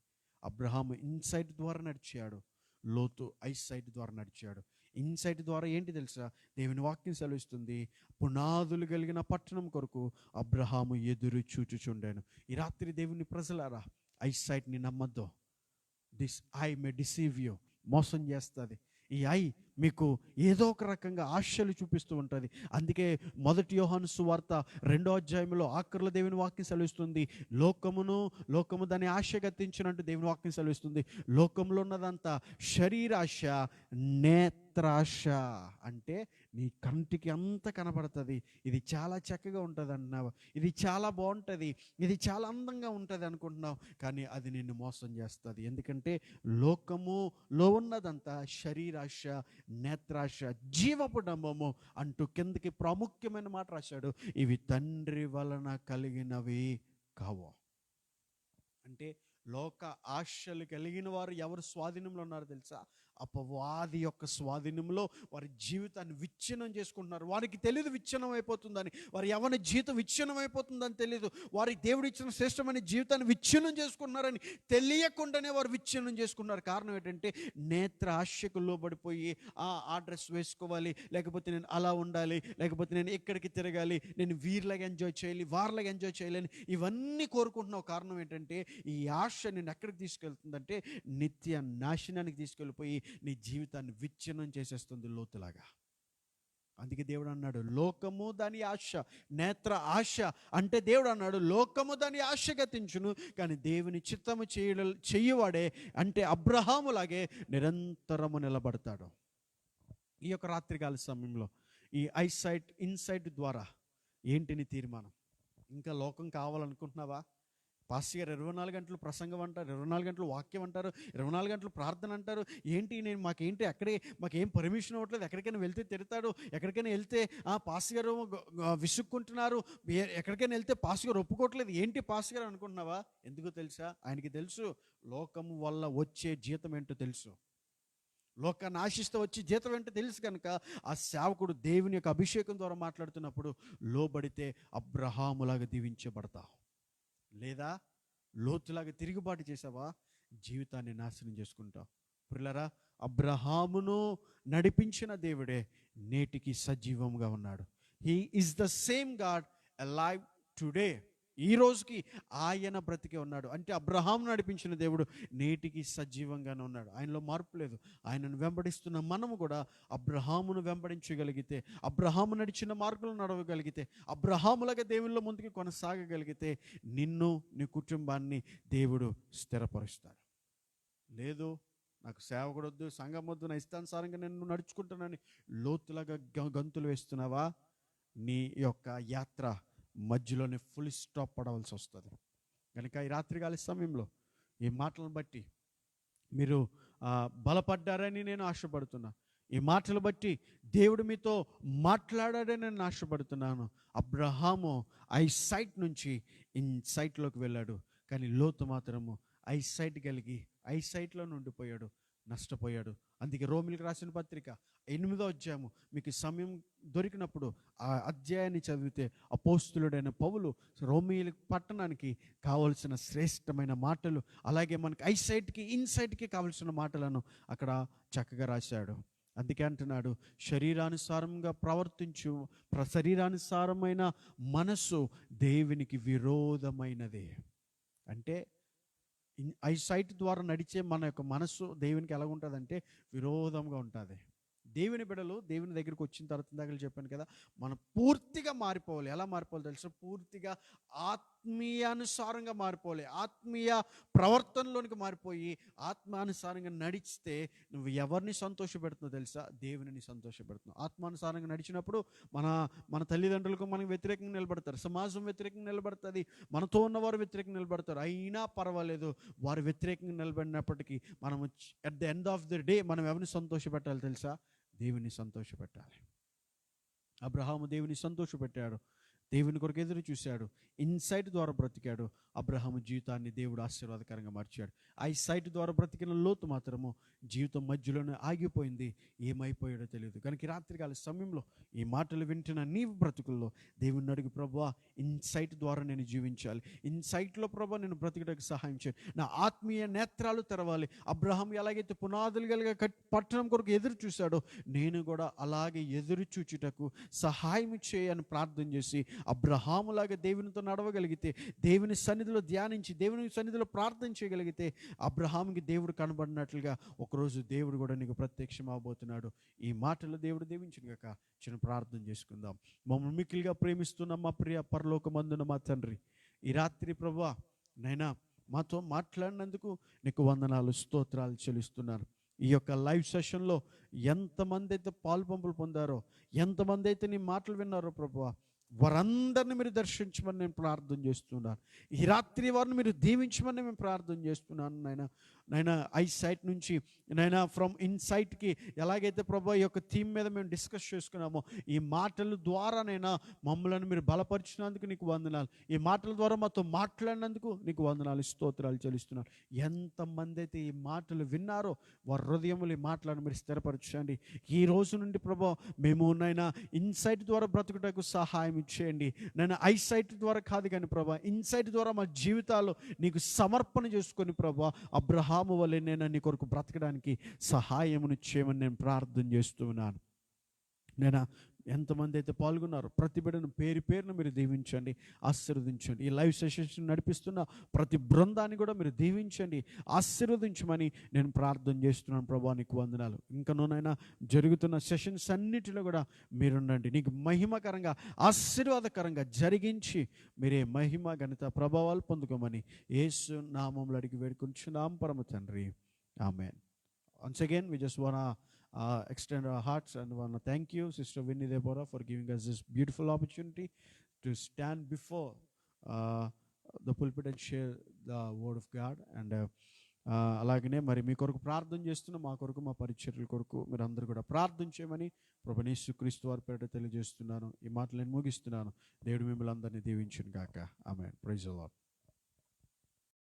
అబ్రహాము ఇన్సైట్ ద్వారా నడిచాడు, లోతు ఐసైట్ ద్వారా నడిచాడు. ఇన్సైట్ ద్వారా ఏంటి తెలుసా, దేవుని వాక్యం సెలవిస్తుంది, పునాదులు కలిగిన పట్టణం కొరకు అబ్రహాము ఎదురు చూచుచుండాను. ఈ రాత్రి దేవుని ప్రజలారా, ఐసైట్ని నమ్మద్దు. This I may deceive you, మోసం చేస్తుంది. ఈ ఐ మీకు ఏదో ఒక రకంగా ఆశలు చూపిస్తూ ఉంటుంది. అందుకే 1 యోహాను సువార్త 2వ అధ్యాయంలో ఆఖరిలో దేవుని వాక్యం సెలవిస్తుంది, లోకము దాని ఆశ గతించినట్టు దేవుని వాక్యం సెలవిస్తుంది, లోకంలో ఉన్నదంతా శరీరాశ, నేత్రాశ. అంటే నీ కంటికి అంత కనపడుతుంది, ఇది చాలా చక్కగా ఉంటుంది అన్నావు, ఇది చాలా బాగుంటుంది, ఇది చాలా అందంగా ఉంటుంది అనుకుంటున్నావు, కానీ అది నిన్ను మోసం చేస్తుంది. ఎందుకంటే లోకములో ఉన్నదంతా శరీరాశ, నేత్రాశ, జీవపు డంబము అంటూ కిందకి ప్రాముఖ్యమైన మాట రాశాడు. ఇవి తండ్రి వలన కలిగినవి కావు. అంటే లోక ఆశలు కలిగిన వారు ఎవరు స్వాధీనంలో ఉన్నారో తెలుసా? అపవాది యొక్క స్వాధీనంలో వారి జీవితాన్ని విచ్ఛిన్నం చేసుకుంటున్నారు. వారికి తెలియదు విచ్ఛిన్నం అయిపోతుందని, వారి ఎవరి జీవితం విచ్ఛిన్నం అయిపోతుందని తెలియదు, వారికి దేవుడు ఇచ్చిన శ్రేష్టమైన జీవితాన్ని విచ్ఛిన్నం చేసుకున్నారని తెలియకుండానే వారు విచ్ఛిన్నం చేసుకున్నారు. కారణం ఏంటంటే నేత్ర ఆశకు లోబడిపోయి ఆ డ్రెస్ వేసుకోవాలి, లేకపోతే నేను అలా ఉండాలి, లేకపోతే నేను ఎక్కడికి తిరగాలి, నేను వీరిలాగా ఎంజాయ్ చేయాలి, వారిలాగా ఎంజాయ్ చేయాలని ఇవన్నీ కోరుకుంటున్నావు. కారణం ఏంటంటే ఈ ఆశ నేను ఎక్కడికి తీసుకెళ్తుందంటే నిత్య నాశనానికి తీసుకెళ్ళిపోయి నీ జీవితాన్ని విచ్ఛిన్నం చేసేస్తుంది లోతులాగా. అందుకే దేవుడు అన్నాడు లోకము దాని ఆశ, నేత్ర ఆశ అంటే దేవుడు అన్నాడు లోకము దాని ఆశ గతించును, కానీ దేవుని చిత్తము చెయ్యవాడే అంటే అబ్రహాములాగే నిరంతరము నిలబడతాడు. ఈ యొక్క రాత్రికాల సమయంలో ఈ ఐసైట్ ఇన్సైట్ ద్వారా ఏంటి నీ తీర్మానం? ఇంకా లోకం కావాలనుకుంటున్నావా? పాస్టర్ గారు 24 గంటలు ప్రసంగం అంటారు, 24 గంటలు వాక్యం అంటారు, 24 గంటలు ప్రార్థన అంటారు. ఏంటి నేను మాకేంటి మాకేం పర్మిషన్ అవ్వట్లేదు, ఎక్కడికైనా వెళ్తే తిడతాడు, ఎక్కడికైనా వెళ్తే పాస్టర్ గారు విసుక్కుంటున్నారు, ఎక్కడికైనా వెళ్తే పాస్టర్ గారు ఒప్పుకోవట్లేదు, ఏంటి పాస్టర్ గారు అనుకుంటున్నావా? ఎందుకో తెలుసా? ఆయనకి తెలుసు లోకం వల్ల వచ్చే జీతం ఏంటో తెలుసు. లోకాన్ని ఆశిస్తూ వచ్చి జీతం ఏంటో తెలుసు కనుక ఆ సేవకుడు దేవుని యొక్క అభిషేకం ద్వారా మాట్లాడుతున్నప్పుడు లోబడితే అబ్రహాములాగా దీవించబడతావు. లేదా లోతులాగా తిరుగుబాటు చేసావా జీవితాన్ని నాశనం చేసుకుంటావు. ప్రియులారా, అబ్రహామును నడిపించిన దేవుడే నేటికి సజీవంగా ఉన్నాడు. He is the same God alive today. ఈ రోజుకి ఆయన బ్రతికే ఉన్నాడు. అంటే అబ్రహాము నడిపించిన దేవుడు నేటికి సజీవంగానే ఉన్నాడు. ఆయనలో మార్పు లేదు. ఆయనను వెంబడిస్తున్న మనము కూడా అబ్రహామును వెంబడించగలిగితే, అబ్రహాము నడిచిన మార్గంలో నడవగలిగితే, అబ్రహాములాగా దేవుల్లో ముందుకు కొనసాగగలిగితే నిన్ను నీ కుటుంబాన్ని దేవుడు స్థిరపరుస్తాడు. లేదు నాకు సేవకుడు వద్దు, సంఘం వద్దు, నా ఇష్టానుసారంగా నేను నడుచుకుంటానని లోతులాగా గంతులు వేస్తున్నావా, నీ యొక్క యాత్ర మధ్యలోనే ఫుల్ స్టాప్ పడవలసి వస్తుంది. కనుక ఈ రాత్రికాల సమయంలో ఈ మాటలను బట్టి మీరు బలపడ్డారని నేను ఆశపడుతున్నా. ఈ మాటలు బట్టి దేవుడు మీతో మాట్లాడాడని నేను ఆశపడుతున్నాను. అబ్రహాము ఐసైట్ నుంచి ఇన్సైట్లోకి వెళ్ళాడు, కానీ లోతు మాత్రము ఐసైట్ కలిగి ఐసైట్లో ఉండిపోయాడు, నష్టపోయాడు. అందుకే రోమిలకు రాసిన పత్రిక 8వ అధ్యాయము మీకు సమయం దొరికినప్పుడు ఆ అధ్యాయాన్ని చదివితే అపోస్తులుడైన పౌలు రోమిల పట్టణానికి కావలసిన శ్రేష్టమైన మాటలు, అలాగే మనకి ఐసైట్కి ఇన్సైట్కి కావలసిన మాటలను అక్కడ చక్కగా రాశాడు. అందుకే అంటున్నాడు శరీరానుసారంగా ప్రవర్తించు శరీరానుసారమైన మనస్సు దేవునికి విరోధమైనది. అంటే ఐసైట్ ద్వారా నడిచే మన యొక్క మనస్సు దేవునికి ఎలా ఉంటుందంటే విరోధంగా ఉంటుంది. దేవుని బిడ్డలు దేవుని దగ్గరికి వచ్చిన తర్వాత ఇందాక చెప్పాను కదా, మనం పూర్తిగా మారిపోవాలి. ఎలా మారిపోవాలి తెలుసు? పూర్తిగా ఆత్మీయానుసారంగా మారిపోవాలి. ఆత్మీయ ప్రవర్తనలోనికి మారిపోయి ఆత్మానుసారంగా నడిస్తే నువ్వు ఎవరిని సంతోషపెడుతున్నావు తెలుసా? దేవుని సంతోషపెడుతున్నావు. ఆత్మానుసారంగా నడిచినప్పుడు మన తల్లిదండ్రులకు మనకు వ్యతిరేకంగా నిలబడతారు, సమాజం వ్యతిరేకంగా నిలబడుతుంది, మనతో ఉన్నవారు వ్యతిరేకంగా నిలబడతారు. అయినా పర్వాలేదు, వారు వ్యతిరేకంగా నిలబడినప్పటికీ మనం at the end of the day మనం ఎవరిని సంతోషపెట్టాలి తెలుసా? దేవుని సంతోషపెట్టాలి. అబ్రహాము దేవుని సంతోషపెట్టాడు, దేవుని కొరకు ఎదురు చూశాడు, ఇన్సైట్ ద్వారా బ్రతికాడు. అబ్రహాము జీవితాన్ని దేవుడు ఆశీర్వాదకరంగా మార్చాడు. ఐసైట్ ద్వారా బ్రతికిన లోతు మాత్రము జీవితం మధ్యలోనే ఆగిపోయింది, ఏమైపోయాడో తెలియదు. కనుక రాత్రికాల సమయంలో ఈ మాటలు వింటున్న నీ బ్రతుకుల్లో దేవుని అడుగు, ప్రభువా ఇన్సైట్ ద్వారా నేను జీవించాలి, ఇన్సైట్లో ప్రభువా నేను బ్రతికడానికి సహాయం చేయాలి, నా ఆత్మీయ నేత్రాలు తెరవాలి. అబ్రహాం ఎలాగైతే పునాదులు కలిగా పట్టణం కొరకు ఎదురు చూశాడో నేను కూడా అలాగే ఎదురు చూచుటకు సహాయం చేయని ప్రార్థన చేసి అబ్రహాములాగా దేవునితో నడవగలిగితే, దేవుని సన్నిధిలో ధ్యానించి దేవుని సన్నిధిలో ప్రార్థన చేయగలిగితే అబ్రహాముకి దేవుడు కనబడినట్లుగా ఒకరోజు దేవుడు కూడా నీకు ప్రత్యక్షం అవబోతున్నాడు. ఈ మాటలు దేవుడు దీవించును గాక. చిన్న ప్రార్థన చేసుకుందాం. మమ్మల్ని మిక్కిలిగా ప్రేమిస్తున్న మా ప్రియ పరలోకమందున మా తండ్రి, ఈ రాత్రి ప్రభువా నైనా మాతో మాట్లాడినందుకు నీకు వందనాలు, స్తోత్రాలు చెల్లిస్తున్నాను. ఈ యొక్క లైవ్ సెషన్లో ఎంతమంది అయితే పాలుపంపులు పొందారో, ఎంతమంది అయితే నీ మాటలు విన్నారో ప్రభువా, వారందరిని మీరు దర్శించమని నేను ప్రార్థన చేస్తున్నాను. ఈ రాత్రి వారిని మీరు దీవించమని మేము ప్రార్థన చేస్తున్నాను. నైనా ఐసైట్ నుంచి నైనా ఫ్రమ్ ఇన్సైట్కి ఎలాగైతే ప్రభా ఈ యొక్క థీమ్ మీద మేము డిస్కస్ చేసుకున్నామో, ఈ మాటల ద్వారానైనా మమ్మల్ని మీరు బలపరిచినందుకు నీకు వందనాలు. ఈ మాటల ద్వారా మాతో మాట్లాడినందుకు నీకు వందనాలు, స్తోత్రాలు చెల్లిస్తున్నాను. ఎంతమంది అయితే ఈ మాటలు విన్నారో వారి హృదయములు ఈ మాటలను మీరు స్థిరపరచండి. ఈ రోజు నుండి ప్రభా మేము నైనా ఇన్సైట్ ద్వారా బ్రతుకుటకు సహాయం ఇచ్చేయండి. నేను ఐసైట్ ద్వారా కాదు కానీ ప్రభా ఇన్సైట్ ద్వారా మా జీవితాల్లో నీకు సమర్పణ చేసుకొని ప్రభా అబ్రహాము వలె నేను నీ కొరకు బ్రతకడానికి సహాయమును చేయమని నేను ప్రార్థన చేస్తున్నాను. నేను ఎంతమంది అయితే పాల్గొన్నారో ప్రతి బిడ్డను పేరు పేరును మీరు దీవించండి, ఆశీర్వదించండి. ఈ లైవ్ సెషన్స్ నడిపిస్తున్న ప్రతి బృందాన్ని కూడా మీరు దీవించండి, ఆశీర్వదించమని నేను ప్రార్థన చేస్తున్నాను. ప్రభా నీకు వందనాలు. ఇంకనూనైనా జరుగుతున్న సెషన్స్ అన్నిటిలో కూడా మీరుండండి. నీకు మహిమకరంగా ఆశీర్వాదకరంగా జరిగించి మీరే మహిమ ఘనత ప్రభావాలు పొందుకోమని యేసు నామములో అడిగి వేడుకుంటున్నాం పరమ తండ్రి. ఆమేన్. Once again, we just want to extend our hearts and want to thank you, Sister Winnie Deborah, for giving us this beautiful opportunity to stand before the pulpit and share the word of God. And అలాగనే మరి మీ కొరకు ప్రార్థన చేస్తున్న మా కొరకు, మా పరిచర్యల కొరకు మీరు అందరూ కూడా ప్రార్థన చేయమని ప్రభువైన యేసుక్రీస్తు వారి పేరిట తెలియజేస్తున్నాను. ఈ మాటలు నేను ముగిస్తున్నాను. దేవుడు మిమ్మల్ని అందరినీ దీవించును గాక. ఆమేన్. Praise the lord.